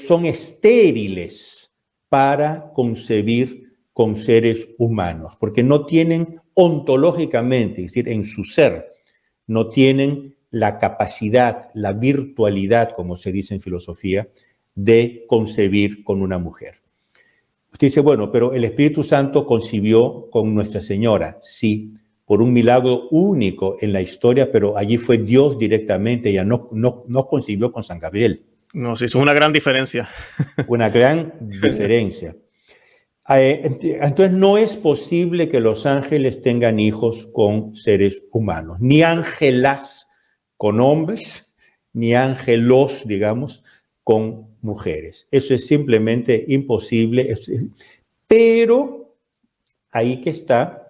son estériles para concebir con seres humanos, porque no tienen ontológicamente, es decir, en su ser, no tienen la capacidad, la virtualidad, como se dice en filosofía, de concebir con una mujer. Usted dice, bueno, pero el Espíritu Santo concibió con Nuestra Señora. Sí, por un milagro único en la historia, pero allí fue Dios directamente, ella no concibió con San Gabriel. No, sí, eso es una gran diferencia. Una gran diferencia. Entonces no es posible que los ángeles tengan hijos con seres humanos, ni ángelas con hombres, ni ángelos, digamos, con mujeres. Eso es simplemente imposible, pero ahí que está,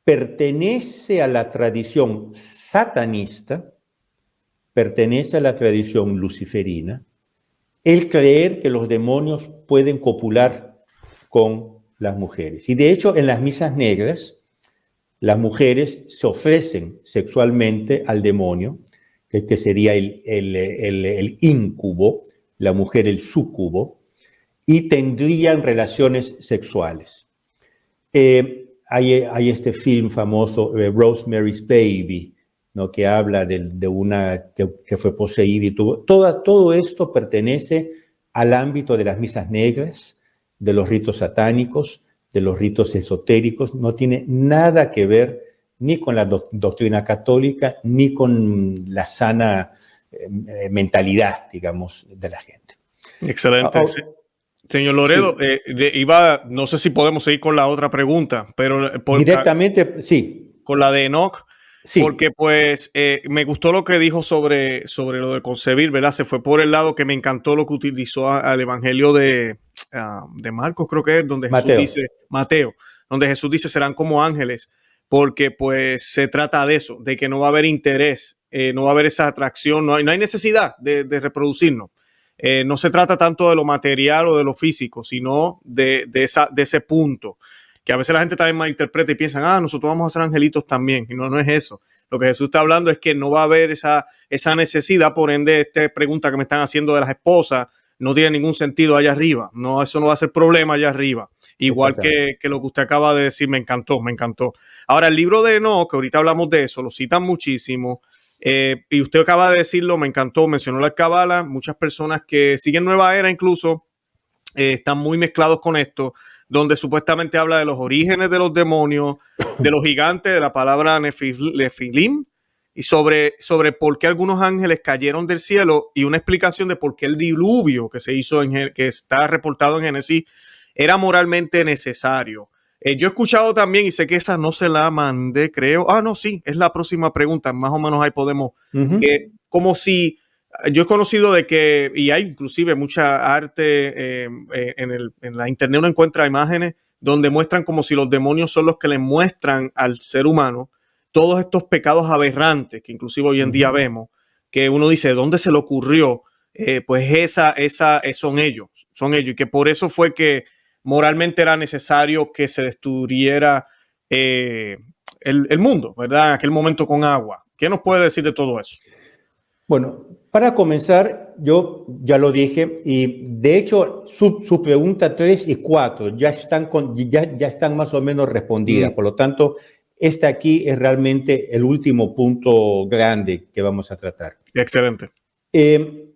pertenece a la tradición satanista, pertenece a la tradición luciferina, el creer que los demonios pueden copular con las mujeres. Y de hecho, en las misas negras, las mujeres se ofrecen sexualmente al demonio, que sería el íncubo, la mujer el súcubo, y tendrían relaciones sexuales. Hay este film famoso, Rosemary's Baby, ¿no?, que habla de una que fue poseída y tuvo. Todo esto pertenece al ámbito de las misas negras, de los ritos satánicos, de los ritos esotéricos. No tiene nada que ver ni con la doctrina católica, ni con la sana mentalidad, digamos, de la gente. Excelente. Señor Loredo, sí. No sé si podemos seguir con la otra pregunta, pero directamente, sí. Con la de Enoch, sí. Porque pues me gustó lo que dijo sobre lo de concebir, ¿verdad? Se fue por el lado que me encantó lo que utilizó al Evangelio de Marcos, creo que es, donde Jesús dice, Mateo, donde Jesús dice serán como ángeles, porque pues se trata de eso, de que no va a haber interés, no va a haber esa atracción, no hay necesidad de reproducirnos. No se trata tanto de lo material o de lo físico, sino de ese punto, que a veces la gente también malinterpreta y piensan, nosotros vamos a ser angelitos también, y no es eso. Lo que Jesús está hablando es que no va a haber esa necesidad. Por ende, esta pregunta que me están haciendo de las esposas no tiene ningún sentido allá arriba. No, eso no va a ser problema allá arriba. igual que lo que usted acaba de decir, me encantó, me encantó. Ahora, el libro de Enoc, que ahorita hablamos de eso, lo citan muchísimo, y usted acaba de decirlo, me encantó, mencionó la Cábala, muchas personas que siguen Nueva Era incluso, están muy mezclados con esto, donde supuestamente habla de los orígenes de los demonios, de los gigantes, de la palabra Nefilim, y sobre por qué algunos ángeles cayeron del cielo, y una explicación de por qué el diluvio que se hizo, que está reportado en Génesis, era moralmente necesario. Yo he escuchado también, y sé que esa no se la mandé, creo. No, sí, es la próxima pregunta. Más o menos ahí podemos, como si, yo he conocido de que, y hay inclusive mucha arte en la internet, uno encuentra imágenes donde muestran como si los demonios son los que le muestran al ser humano todos estos pecados aberrantes que inclusive hoy en día vemos, que uno dice, ¿dónde se le ocurrió? Pues son ellos, y que por eso fue que moralmente era necesario que se destruyera el mundo, ¿verdad? En aquel momento con agua. ¿Qué nos puede decir de todo eso? Bueno, para comenzar, yo ya lo dije, y de hecho su pregunta 3 y 4 ya están más o menos respondidas. Por lo tanto, este aquí es realmente el último punto grande que vamos a tratar. Excelente.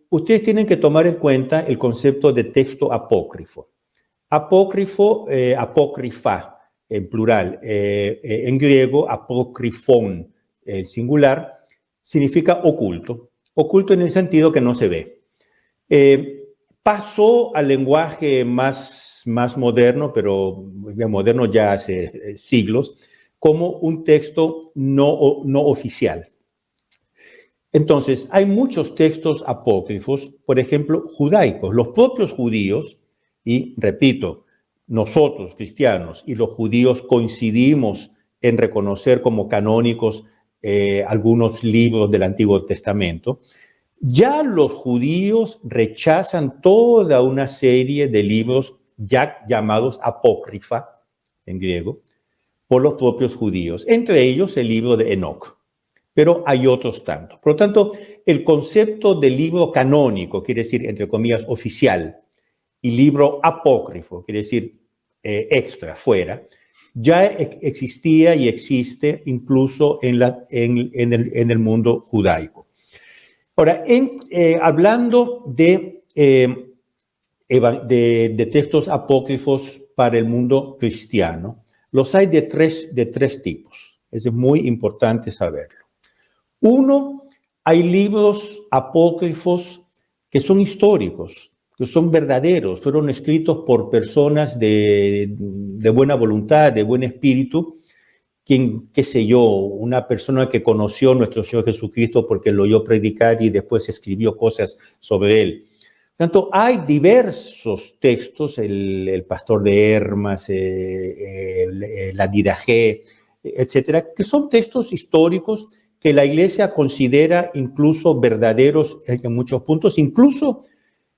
Ustedes tienen que tomar en cuenta el concepto de texto apócrifo. Apócrifo, apócrifa en plural, en griego apócrifon, el singular, significa oculto. Oculto en el sentido que no se ve. Pasó al lenguaje más moderno, pero moderno ya hace siglos, como un texto no oficial. Entonces, hay muchos textos apócrifos, por ejemplo, judaicos. Los propios judíos, y repito, nosotros, cristianos, y los judíos coincidimos en reconocer como canónicos algunos libros del Antiguo Testamento. Ya los judíos rechazan toda una serie de libros ya llamados apócrifa, en griego, por los propios judíos, entre ellos el libro de Enoc, pero hay otros tantos. Por lo tanto, el concepto de libro canónico, quiere decir, entre comillas, oficial, y libro apócrifo, quiere decir, extra, fuera, ya existía y existe incluso en el mundo judaico. Ahora, hablando de textos apócrifos para el mundo cristiano, los hay de tres tipos. Eso es muy importante saberlo. Uno, hay libros apócrifos que son históricos, que son verdaderos, fueron escritos por personas de buena voluntad, de buen espíritu, qué sé yo, una persona que conoció a nuestro Señor Jesucristo porque lo oyó predicar y después escribió cosas sobre él. Por tanto, hay diversos textos, el Pastor de Hermas, la Didache, etcétera, que son textos históricos que la Iglesia considera incluso verdaderos en muchos puntos. Incluso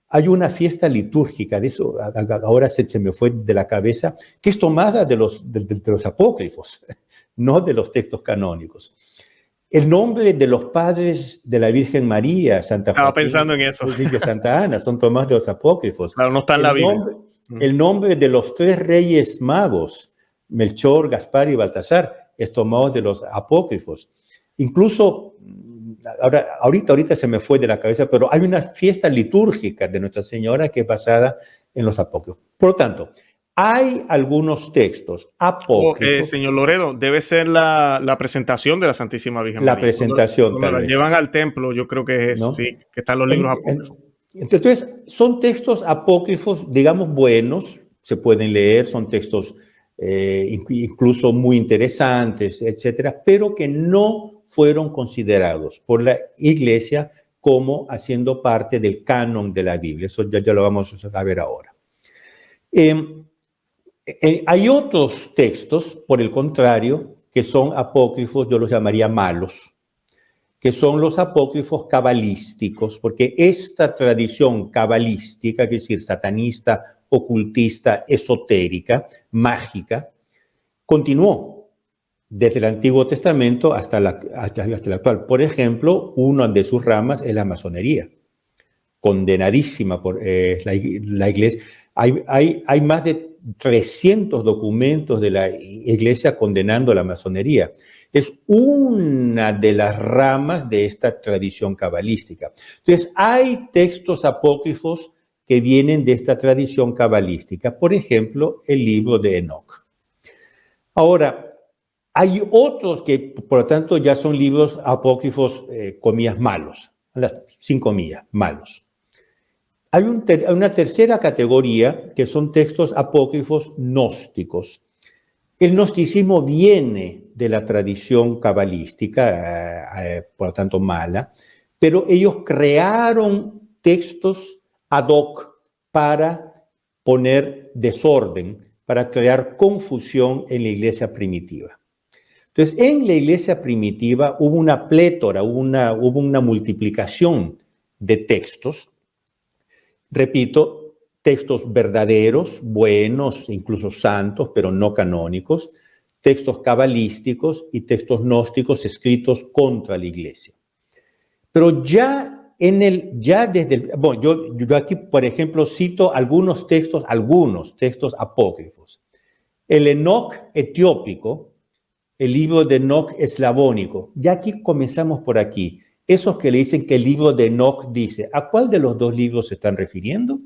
hay una fiesta litúrgica, de eso ahora se me fue de la cabeza, que es tomada de los apócrifos, no de los textos canónicos. El nombre de los padres de la Virgen María, Santa Joaquín, estaba pensando en eso, y Santa Ana, son tomados de los apócrifos. Claro, no está en la Biblia. El nombre de los 3 reyes magos, Melchor, Gaspar y Baltasar, es tomado de los apócrifos. Incluso, ahorita se me fue de la cabeza, pero hay una fiesta litúrgica de Nuestra Señora que es basada en los apócrifos. Por lo tanto, hay algunos textos apócrifos. Señor Loredo, debe ser la presentación de la Santísima Virgen María. La presentación, cuando la llevan al templo, yo creo que es eso, ¿no? Sí, que están los libros apócrifos. Entonces, son textos apócrifos, digamos, buenos, se pueden leer, son textos incluso muy interesantes, etcétera, pero que no fueron considerados por la Iglesia como haciendo parte del canon de la Biblia. Eso ya lo vamos a ver ahora. Hay otros textos, por el contrario, que son apócrifos, yo los llamaría malos, que son los apócrifos cabalísticos, porque esta tradición cabalística, es decir, satanista, ocultista, esotérica, mágica, continuó desde el Antiguo Testamento hasta el actual. Por ejemplo, una de sus ramas es la masonería, condenadísima por la Iglesia. Hay más de 300 documentos de la Iglesia condenando la masonería. Es una de las ramas de esta tradición cabalística. Entonces, hay textos apócrifos que vienen de esta tradición cabalística. Por ejemplo, el libro de Enoc. Ahora, hay otros que, por lo tanto, ya son libros apócrifos, comillas, malos, sin comillas, malos. Hay una tercera categoría que son textos apócrifos gnósticos. El gnosticismo viene de la tradición cabalística, por lo tanto mala, pero ellos crearon textos ad hoc para poner desorden, para crear confusión en la iglesia primitiva. Entonces, en la iglesia primitiva hubo una plétora, hubo una multiplicación de textos. Repito, textos verdaderos, buenos, incluso santos, pero no canónicos, textos cabalísticos y textos gnósticos escritos contra la iglesia. Pero yo aquí, por ejemplo, cito algunos textos apócrifos. El Enoc etiópico, el libro de Enoc eslavónico. Ya aquí comenzamos por aquí. Esos que le dicen que el libro de Enoc dice, ¿a cuál de los dos libros se están refiriendo?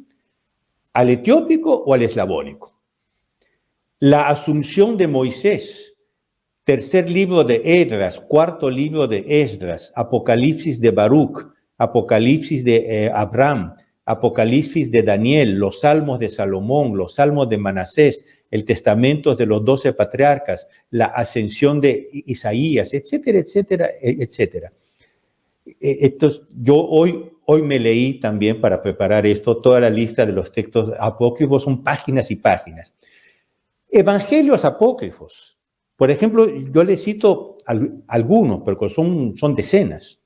¿Al etiópico o al eslavónico? La Asunción de Moisés, tercer libro de Esdras, cuarto libro de Esdras, Apocalipsis de Baruch, Apocalipsis de Abraham, Apocalipsis de Daniel, los Salmos de Salomón, los Salmos de Manasés, el Testamento de los 12 patriarcas, la Ascensión de Isaías, etcétera, etcétera, etcétera. Entonces, yo hoy me leí también para preparar esto, toda la lista de los textos apócrifos, son páginas y páginas. Evangelios apócrifos. Por ejemplo, yo les cito algunos, porque son decenas.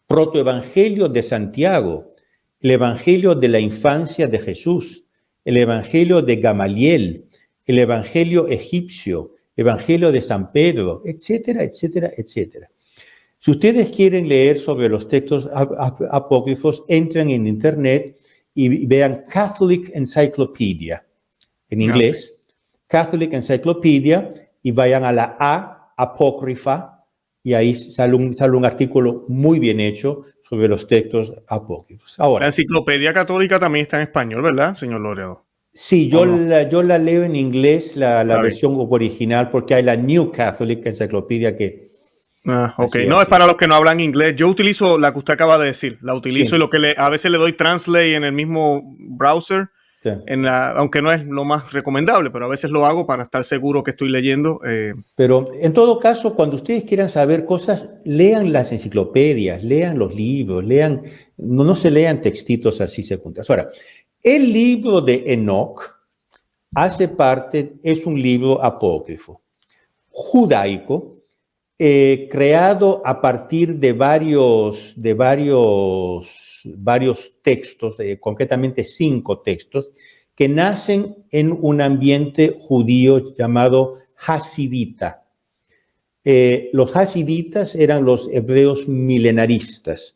Protoevangelio de Santiago, el Evangelio de la infancia de Jesús, el Evangelio de Gamaliel, el Evangelio egipcio, Evangelio de San Pedro, etcétera, etcétera, etcétera. Si ustedes quieren leer sobre los textos apócrifos, entren en internet y vean Catholic Encyclopedia, en inglés, Catholic Encyclopedia, y vayan a la A, apócrifa, y ahí sale un artículo muy bien hecho sobre los textos apócrifos. Ahora, la Enciclopedia Católica también está en español, ¿verdad, señor Loredo? Sí, yo la leo en inglés, la versión original, porque hay la New Catholic Encyclopedia que... Ok, no, es para los que no hablan inglés. Yo utilizo la que usted acaba de decir, la utilizo, sí. Y lo que a veces le doy translate en el mismo browser, sí. Aunque no es lo más recomendable, pero a veces lo hago para estar seguro que estoy leyendo. Pero en todo caso, cuando ustedes quieran saber cosas, lean las enciclopedias, lean los libros, no se lean textitos así secundarios. Ahora, el libro de Enoc es un libro apócrifo, judaico, creado a partir de varios textos, concretamente 5 textos, que nacen en un ambiente judío llamado hasidita. Los hasiditas eran los hebreos milenaristas,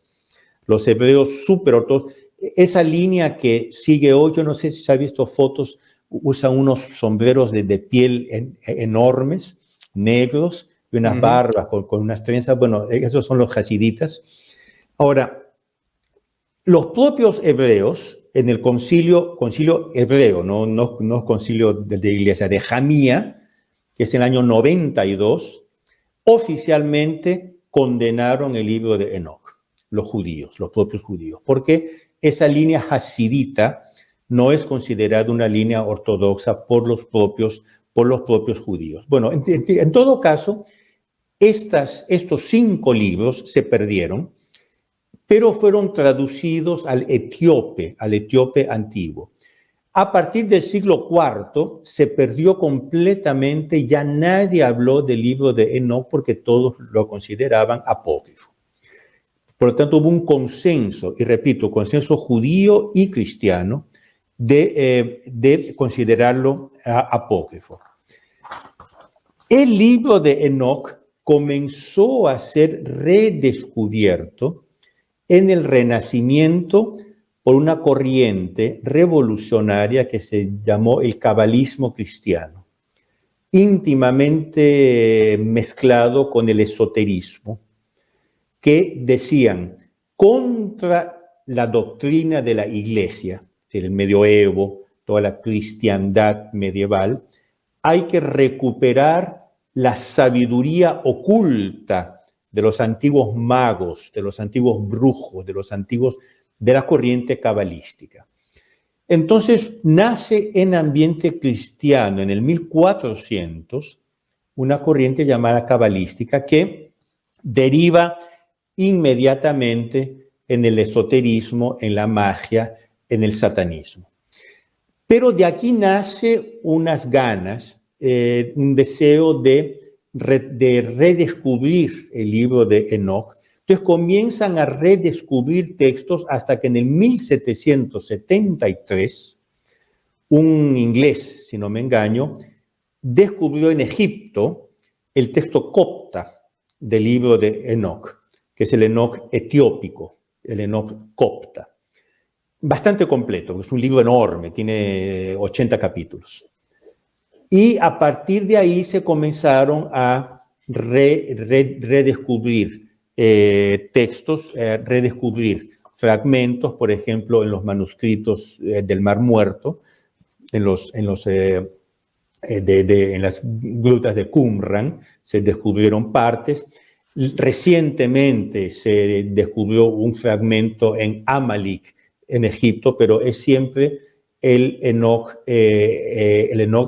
los hebreos superortodoxos. Esa línea que sigue hoy, yo no sé si se ha visto fotos, usan unos sombreros de piel enormes, negros, y unas barbas con unas trenzas. Bueno, esos son los hasiditas. Ahora, los propios hebreos, en el concilio hebreo, no concilio de la iglesia, de Jamía, que es en el año 92, oficialmente condenaron el libro de Enoc, los propios judíos, porque esa línea hasidita no es considerada una línea ortodoxa por los propios judíos. Bueno, en todo caso, estos 5 libros se perdieron, pero fueron traducidos al etíope antiguo. A partir del siglo IV se perdió completamente, ya nadie habló del libro de Enoc porque todos lo consideraban apócrifo. Por lo tanto, hubo un consenso, y repito, consenso judío y cristiano, de considerarlo apócrifo. El libro de Enoc comenzó a ser redescubierto en el Renacimiento por una corriente revolucionaria que se llamó el cabalismo cristiano, íntimamente mezclado con el esoterismo, que decían contra la doctrina de la Iglesia, el medioevo, toda la cristiandad medieval, hay que recuperar la sabiduría oculta de los antiguos magos, de los antiguos brujos, de la corriente cabalística. Entonces nace en ambiente cristiano, en el 1400, una corriente llamada cabalística que deriva inmediatamente en el esoterismo, en la magia, en el satanismo. Pero de aquí nace unas ganas, un deseo de redescubrir el libro de Enoch. Entonces comienzan a redescubrir textos hasta que en el 1773, un inglés, si no me engaño, descubrió en Egipto el texto copta del libro de Enoch, que es el Enoch etiópico, el Enoch copta. Bastante completo, es un libro enorme, tiene 80 capítulos. Y a partir de ahí se comenzaron a redescubrir textos, redescubrir fragmentos, por ejemplo, en los manuscritos del Mar Muerto, en las grutas de Qumran, se descubrieron partes. Recientemente se descubrió un fragmento en Amalek, en Egipto, pero es siempre el Enoch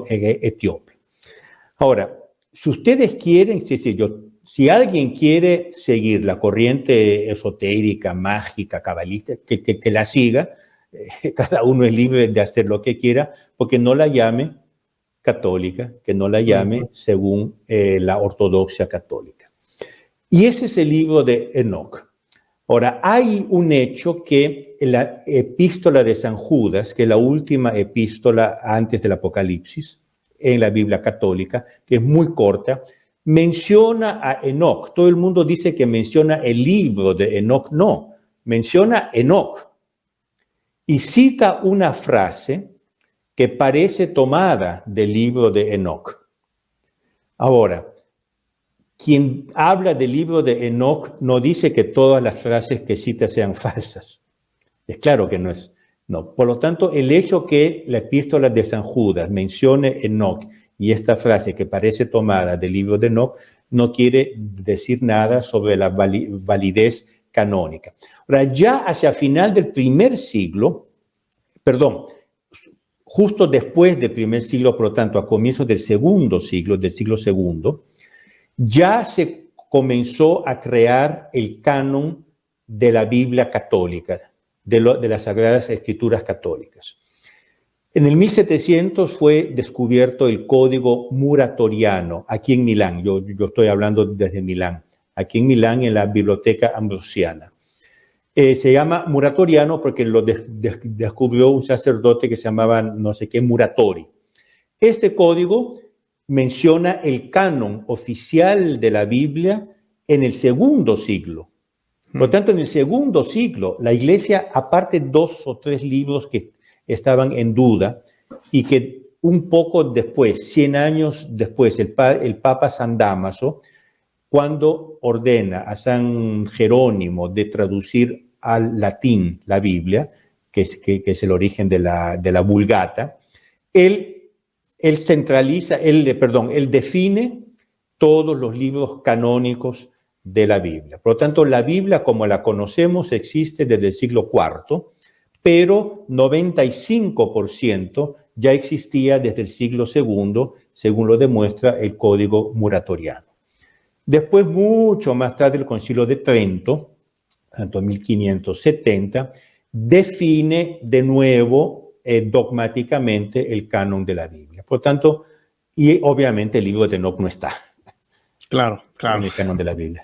etíope. Ahora, si ustedes quieren, si alguien quiere seguir la corriente esotérica, mágica, cabalista, que la siga, cada uno es libre de hacer lo que quiera, porque no la llame católica, que no la llame según la ortodoxia católica. Y ese es el libro de Enoch. Ahora, hay un hecho que la epístola de San Judas, que es la última epístola antes del Apocalipsis en la Biblia católica, que es muy corta, menciona a Enoch. Todo el mundo dice que menciona el libro de Enoch. No, menciona Enoch. Y cita una frase que parece tomada del libro de Enoch. Ahora, quien habla del libro de Enoch no dice que todas las frases que cita sean falsas. Es claro que no es. No. Por lo tanto, el hecho que la epístola de San Judas mencione Enoch y esta frase que parece tomada del libro de Enoch no quiere decir nada sobre la validez canónica. Ahora, ya hacia final del primer siglo, justo después del primer siglo, por lo tanto, a comienzos del segundo siglo, del siglo segundo, ya se comenzó a crear el canon de la Biblia católica, de las Sagradas Escrituras católicas. En el 1700 fue descubierto el código muratoriano aquí en Milán. Yo estoy hablando desde Milán, aquí en Milán, en la Biblioteca Ambrosiana. Se llama muratoriano porque lo descubrió un sacerdote que se llamaba no sé qué Muratori. Este código menciona el canon oficial de la Biblia en el segundo siglo. Por lo tanto, en el segundo siglo, la Iglesia, aparte 2 o 3 libros que estaban en duda y que un poco después, 100 años después, el Papa San Dámaso, cuando ordena a San Jerónimo de traducir al latín la Biblia, que es el origen de la Vulgata, él define todos los libros canónicos de la Biblia. Por lo tanto, la Biblia, como la conocemos, existe desde el siglo IV, pero 95% ya existía desde el siglo II, según lo demuestra el Código Muratoriano. Después, mucho más tarde, el Concilio de Trento, en 1570, define de nuevo dogmáticamente el canon de la Biblia. Por tanto, y obviamente el libro de Enoch no está. Claro. En el canon de la Biblia.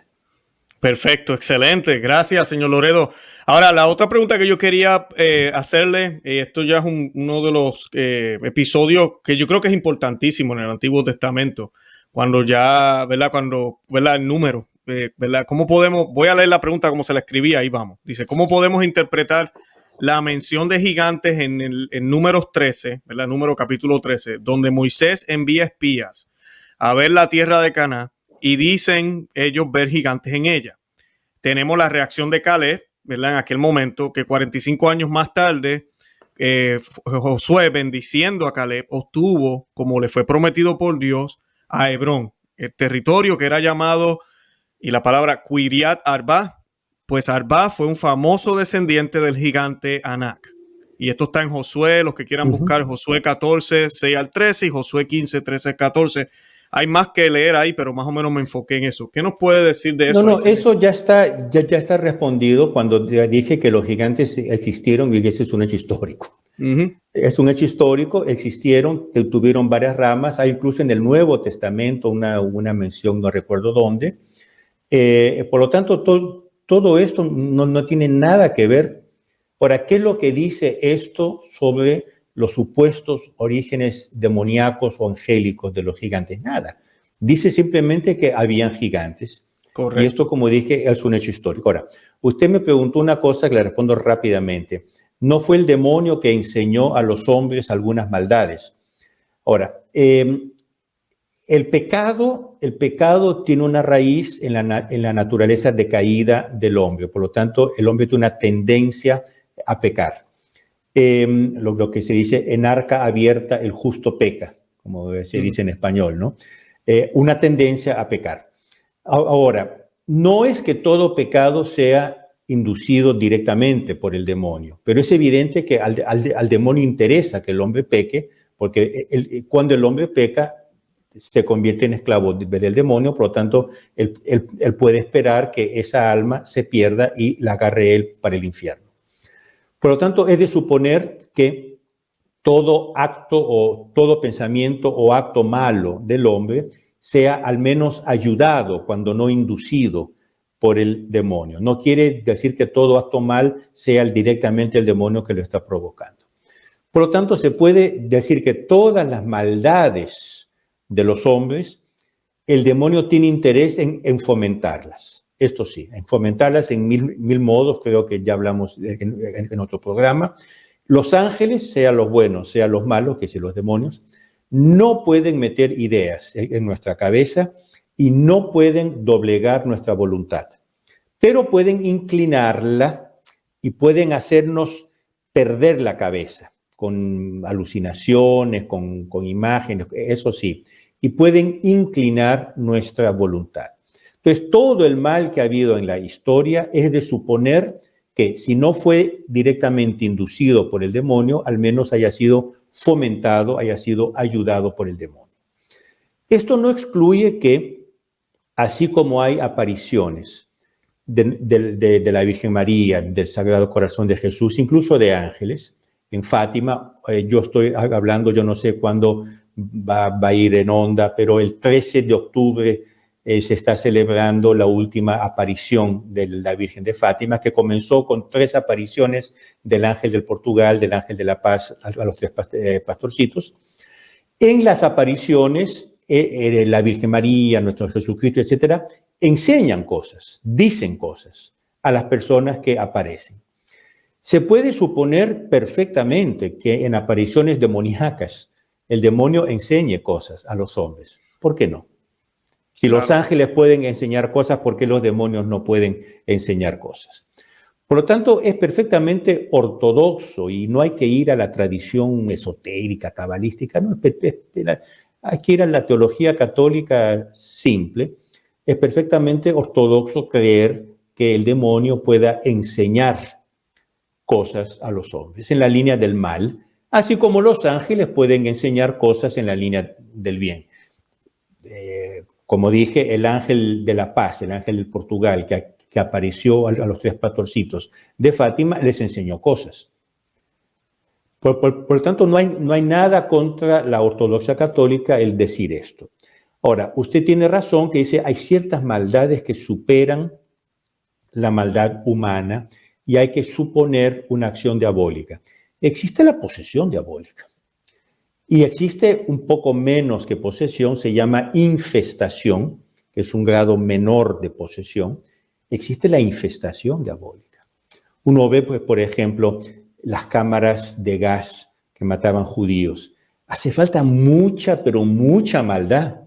Perfecto, excelente. Gracias, señor Loredo. Ahora, la otra pregunta que yo quería hacerle, esto ya es uno de los episodios que yo creo que es importantísimo en el Antiguo Testamento, cuando ya, ¿verdad? El número, ¿verdad? ¿Cómo podemos, voy a leer la pregunta como se la escribí, ahí vamos. Dice, ¿cómo podemos interpretar la mención de gigantes en Números 13, ¿verdad? Número capítulo 13, donde Moisés envía espías a ver la tierra de Canaán y dicen ellos ver gigantes en ella. Tenemos la reacción de Caleb, ¿verdad? En aquel momento, que 45 años más tarde, Josué, bendiciendo a Caleb, obtuvo, como le fue prometido por Dios, a Hebrón, el territorio que era llamado, y la palabra Quiriat Arba, pues Arba fue un famoso descendiente del gigante Anak. Y esto está en Josué, los que quieran buscar, Josué 14, 6 al 13 y Josué 15, 13 al 14. Hay más que leer ahí, pero más o menos me enfoqué en eso. ¿Qué nos puede decir de eso? No, eso ya está respondido cuando dije que los gigantes existieron y ese es un hecho histórico. Es un hecho histórico, existieron, tuvieron varias ramas, hay incluso en el Nuevo Testamento una mención, no recuerdo dónde. Por lo tanto, todo esto no tiene nada que ver. Ahora, ¿qué es lo que dice esto sobre los supuestos orígenes demoníacos o angélicos de los gigantes? Nada. Dice simplemente que habían gigantes. Correcto. Y esto, como dije, es un hecho histórico. Ahora, usted me preguntó una cosa que le respondo rápidamente. No fue el demonio que enseñó a los hombres algunas maldades. Ahora, el pecado tiene una raíz en la naturaleza decaída del hombre. Por lo tanto, el hombre tiene una tendencia a pecar. Lo que se dice en arca abierta, el justo peca, como se dice en español, ¿no? Una tendencia a pecar. Ahora, no es que todo pecado sea inducido directamente por el demonio, pero es evidente que al demonio interesa que el hombre peque, porque cuando el hombre peca, se convierte en esclavo del demonio, por lo tanto, él puede esperar que esa alma se pierda y la agarre él para el infierno. Por lo tanto, es de suponer que todo acto o todo pensamiento o acto malo del hombre sea al menos ayudado, cuando no inducido por el demonio. No quiere decir que todo acto mal sea directamente el demonio que lo está provocando. Por lo tanto, se puede decir que todas las maldades de los hombres, el demonio tiene interés en fomentarlas. Esto sí, en fomentarlas en mil modos, creo que ya hablamos en otro programa. Los ángeles, sean los buenos, sean los malos, que son los demonios, no pueden meter ideas en nuestra cabeza y no pueden doblegar nuestra voluntad, pero pueden inclinarla y pueden hacernos perder la cabeza con alucinaciones, con imágenes, eso sí, y pueden inclinar nuestra voluntad. Entonces, todo el mal que ha habido en la historia es de suponer que si no fue directamente inducido por el demonio, al menos haya sido fomentado, haya sido ayudado por el demonio. Esto no excluye que, así como hay apariciones de la Virgen María, del Sagrado Corazón de Jesús, incluso de ángeles, en Fátima, yo estoy hablando, yo no sé cuándo va a ir en onda, pero el 13 de octubre se está celebrando la última aparición de la Virgen de Fátima, que comenzó con 3 apariciones del ángel del Portugal, del ángel de la paz, a los 3 pastorcitos. En las apariciones, la Virgen María, nuestro Jesucristo, etcétera, enseñan cosas, dicen cosas a las personas que aparecen. Se puede suponer perfectamente que en apariciones demoníacas el demonio enseñe cosas a los hombres. ¿Por qué no? Si los ángeles pueden enseñar cosas, ¿por qué los demonios no pueden enseñar cosas? Por lo tanto, es perfectamente ortodoxo y no hay que ir a la tradición esotérica, cabalística, no, hay que ir a la teología católica simple. Es perfectamente ortodoxo creer que el demonio pueda enseñar cosas a los hombres en la línea del mal, así como los ángeles pueden enseñar cosas en la línea del bien. Como dije, el ángel de la paz, el ángel del Portugal, que apareció a los 3 pastorcitos de Fátima, les enseñó cosas. Por lo tanto, no hay nada contra la ortodoxia católica el decir esto. Ahora, usted tiene razón que dice, hay ciertas maldades que superan la maldad humana y hay que suponer una acción diabólica. Existe la posesión diabólica. Y existe un poco menos que posesión, se llama infestación, que es un grado menor de posesión. Existe la infestación diabólica. Uno ve, pues, por ejemplo, las cámaras de gas que mataban judíos. Hace falta mucha, pero mucha maldad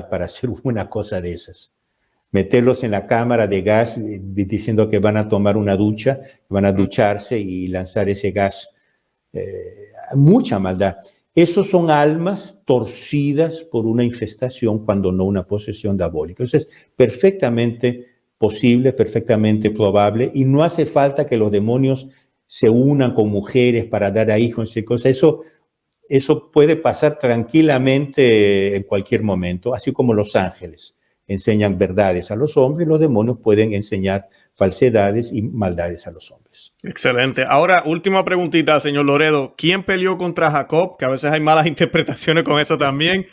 para hacer una cosa de esas. Meterlos en la cámara de gas diciendo que van a tomar una ducha, van a ducharse y lanzar ese gas. Mucha maldad. Esos son almas torcidas por una infestación, cuando no una posesión diabólica. Entonces, perfectamente posible, perfectamente probable, y no hace falta que los demonios se unan con mujeres para dar a hijos y cosas. Eso puede pasar tranquilamente en cualquier momento, así como los ángeles enseñan verdades a los hombres, los demonios pueden enseñar falsedades y maldades a los hombres. Excelente. Ahora, última preguntita, señor Loredo. ¿Quién peleó contra Jacob? Que a veces hay malas interpretaciones con eso también.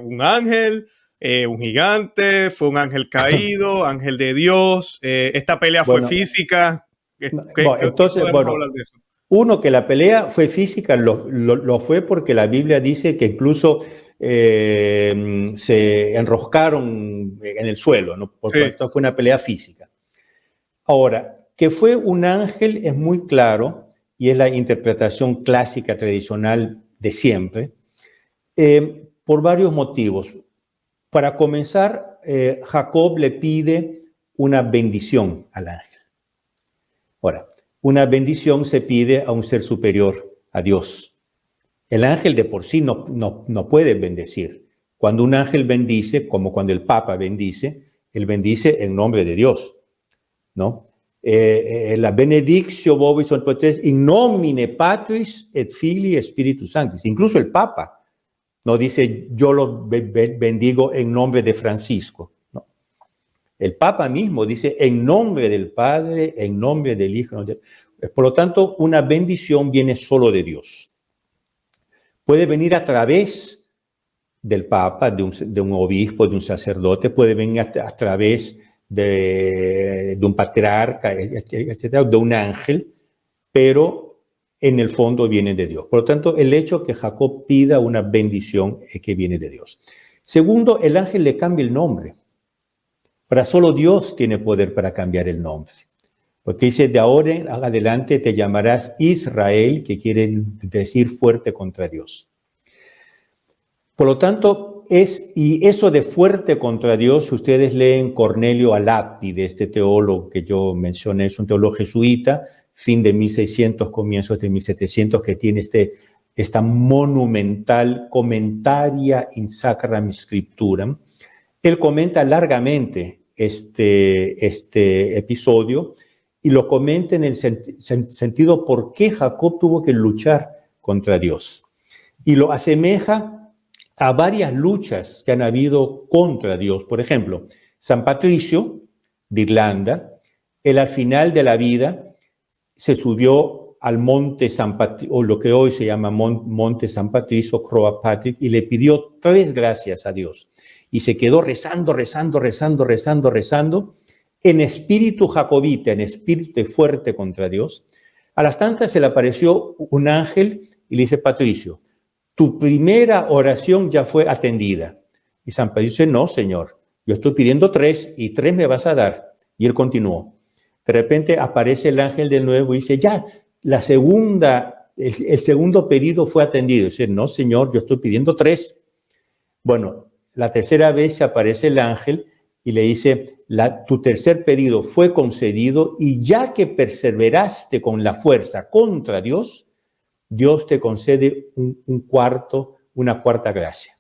¿Un ángel? ¿Un gigante? ¿Fue un ángel caído? ¿Ángel de Dios? ¿Esta pelea fue física? Entonces, hablar de eso? Uno, que la pelea fue física, lo fue porque la Biblia dice que incluso se enroscaron en el suelo, ¿no? Por tanto, fue una pelea física. Ahora, que fue un ángel es muy claro, y es la interpretación clásica tradicional de siempre, por varios motivos. Para comenzar, Jacob le pide una bendición al ángel. Ahora, una bendición se pide a un ser superior, a Dios. El ángel de por sí no puede bendecir. Cuando un ángel bendice, como cuando el Papa bendice, él bendice en nombre de Dios, ¿no? La benedictio vobis sunt potestas in nomine Patris et Filii Spiritus Sanctis. Incluso el Papa no dice yo lo bendigo en nombre de Francisco, ¿no? El Papa mismo dice en nombre del Padre, en nombre del Hijo. Por lo tanto, una bendición viene solo de Dios. Puede venir a través del Papa, de un obispo, de un sacerdote, puede venir a través de un patriarca, etcétera, de un ángel, pero en el fondo viene de Dios. Por lo tanto, el hecho que Jacob pida una bendición es que viene de Dios. Segundo, el ángel le cambia el nombre. Para solo Dios tiene poder para cambiar el nombre. Porque dice, de ahora en adelante te llamarás Israel, que quiere decir fuerte contra Dios. Por lo tanto, y eso de fuerte contra Dios, si ustedes leen Cornelio Alápide, este teólogo que yo mencioné, es un teólogo jesuita, fin de 1600, comienzos de 1700, que tiene esta monumental Commentaria in Sacram Scripturam. Él comenta largamente este episodio y lo comenta en el sentido por qué Jacob tuvo que luchar contra Dios. Y lo asemeja a varias luchas que han habido contra Dios. Por ejemplo, San Patricio de Irlanda, él al final de la vida se subió al monte San Patricio, o lo que hoy se llama monte San Patricio, Croagh Patrick, y le pidió 3 gracias a Dios. Y se quedó rezando, en espíritu jacobita, en espíritu fuerte contra Dios. A las tantas se le apareció un ángel y le dice, Patricio, tu primera oración ya fue atendida. Y San Patricio dice, no, Señor, yo estoy pidiendo 3 y 3 me vas a dar. Y él continuó. De repente aparece el ángel de nuevo y dice, ya, el segundo pedido fue atendido. Dice, no, Señor, yo estoy pidiendo 3. Bueno, la tercera vez se aparece el ángel y le dice, tu tercer pedido fue concedido y ya que perseveraste con la fuerza contra Dios, Dios te concede una cuarta gracia.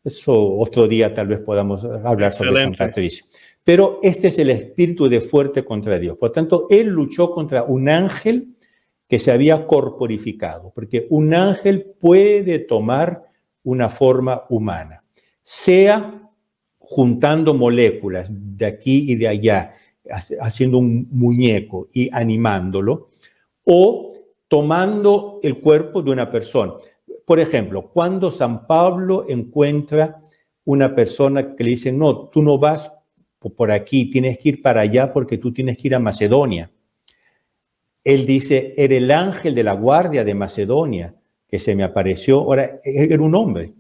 Eso otro día tal vez podamos hablar sobre San Patricio. Pero este es el espíritu de fuerte contra Dios. Por tanto, él luchó contra un ángel que se había corporificado, porque un ángel puede tomar una forma humana, sea juntando moléculas de aquí y de allá, haciendo un muñeco y animándolo, o tomando el cuerpo de una persona. Por ejemplo, cuando San Pablo encuentra una persona que le dice, no, tú no vas por aquí, tienes que ir para allá porque tú tienes que ir a Macedonia. Él dice, era el ángel de la guardia de Macedonia que se me apareció. Ahora, era un hombre.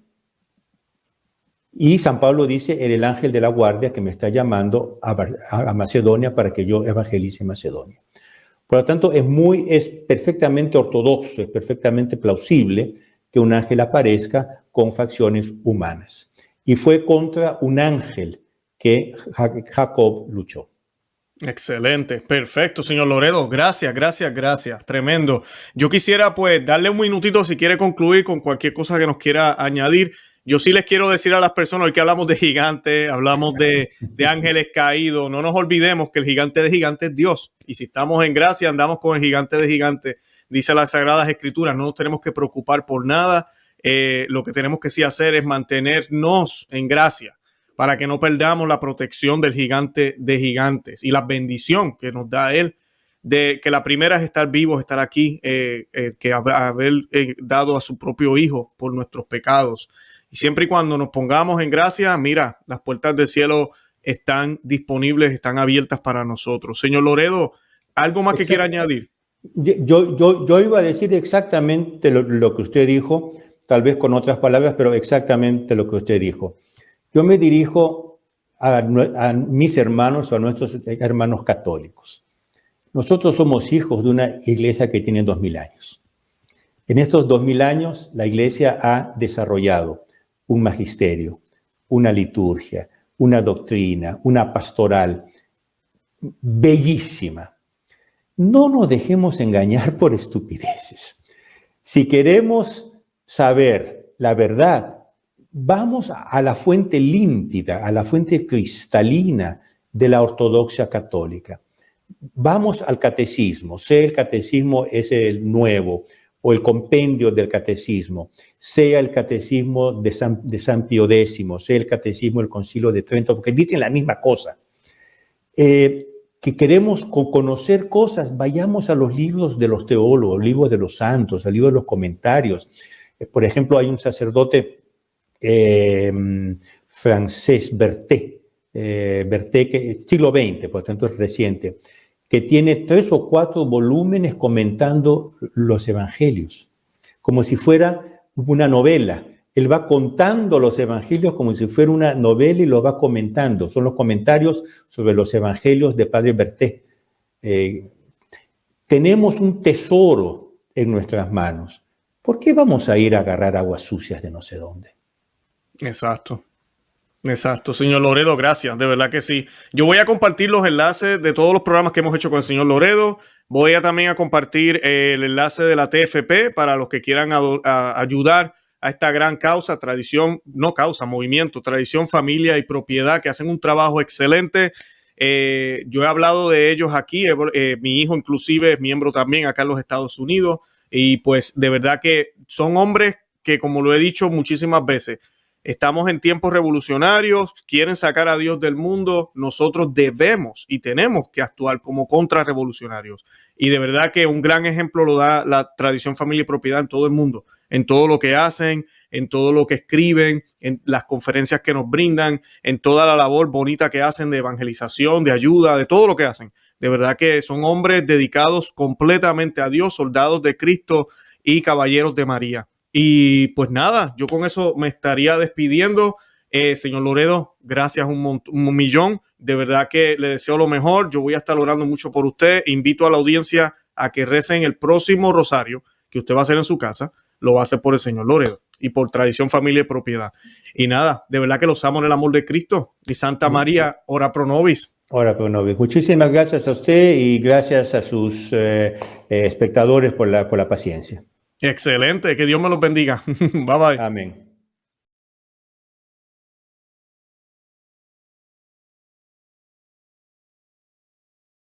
Y San Pablo dice, era el ángel de la guardia que me está llamando a Macedonia para que yo evangelice Macedonia. Por lo tanto, es perfectamente ortodoxo, es perfectamente plausible que un ángel aparezca con facciones humanas. Y fue contra un ángel que Jacob luchó. Excelente, perfecto, señor Loredo. Gracias, gracias, gracias. Tremendo. Yo quisiera pues darle un minutito si quiere concluir con cualquier cosa que nos quiera añadir. Yo sí les quiero decir a las personas, hoy que hablamos de gigantes, hablamos de ángeles caídos, no nos olvidemos que el gigante de gigantes es Dios. Y si estamos en gracia, andamos con el gigante de gigantes. Dice las Sagradas Escrituras, no nos tenemos que preocupar por nada. Lo que tenemos que sí hacer es mantenernos en gracia, para que no perdamos la protección del gigante de gigantes y la bendición que nos da Él, de que la primera es estar vivos, estar aquí, que haber dado a su propio Hijo por nuestros pecados. Y siempre y cuando nos pongamos en gracia, mira, las puertas del cielo están disponibles, están abiertas para nosotros. Señor Loredo, ¿algo más que quiera añadir? Yo iba a decir exactamente lo que usted dijo, tal vez con otras palabras, pero exactamente lo que usted dijo. Yo me dirijo a mis hermanos o a nuestros hermanos católicos. Nosotros somos hijos de una iglesia que tiene 2000 años. En estos 2000 años, la iglesia ha desarrollado un magisterio, una liturgia, una doctrina, una pastoral bellísima. No nos dejemos engañar por estupideces. Si queremos saber la verdad, vamos a la fuente límpida, a la fuente cristalina de la ortodoxia católica. Vamos al catecismo, sea el catecismo es el nuevo o el compendio del catecismo, sea el catecismo de San Pío X, sea el catecismo del Concilio de Trento, porque dicen la misma cosa. Que queremos conocer cosas, vayamos a los libros de los teólogos, libros de los santos, al libro de los comentarios. Por ejemplo, hay un sacerdote francés, Berthet, que siglo XX, por lo tanto es reciente, que tiene 3 o 4 volúmenes comentando los evangelios, como si fuera una novela. Él va contando los evangelios como si fuera una novela y lo va comentando. Son los comentarios sobre los evangelios de Padre Berthet. Tenemos un tesoro en nuestras manos. ¿Por qué vamos a ir a agarrar aguas sucias de no sé dónde? Exacto. Exacto, señor Loredo, gracias, de verdad que sí. Yo voy a compartir los enlaces de todos los programas que hemos hecho con el señor Loredo. Voy a también compartir el enlace de la TFP para los que quieran ayudar a esta gran causa, movimiento, tradición, familia y propiedad, que hacen un trabajo excelente. Yo he hablado de ellos aquí, mi hijo inclusive es miembro también acá en los Estados Unidos, y pues de verdad que son hombres que, como lo he dicho muchísimas veces, estamos en tiempos revolucionarios, quieren sacar a Dios del mundo, nosotros debemos y tenemos que actuar como contrarrevolucionarios. Y de verdad que un gran ejemplo lo da la tradición, familia y propiedad en todo el mundo, en todo lo que hacen, en todo lo que escriben, en las conferencias que nos brindan, en toda la labor bonita que hacen de evangelización, de ayuda, de todo lo que hacen. De verdad que son hombres dedicados completamente a Dios, soldados de Cristo y caballeros de María. Y pues nada, yo con eso me estaría despidiendo. Señor Loredo, gracias un millón. De verdad que le deseo lo mejor. Yo voy a estar orando mucho por usted. Invito a la audiencia a que recen el próximo rosario que usted va a hacer en su casa. Lo va a hacer por el señor Loredo y por tradición, familia y propiedad. Y nada, de verdad que los amo en el amor de Cristo. Y Santa María, ora pro nobis. Ora pro nobis. Muchísimas gracias a usted y gracias a sus espectadores por la paciencia. Excelente, que Dios me los bendiga. Bye bye. Amén.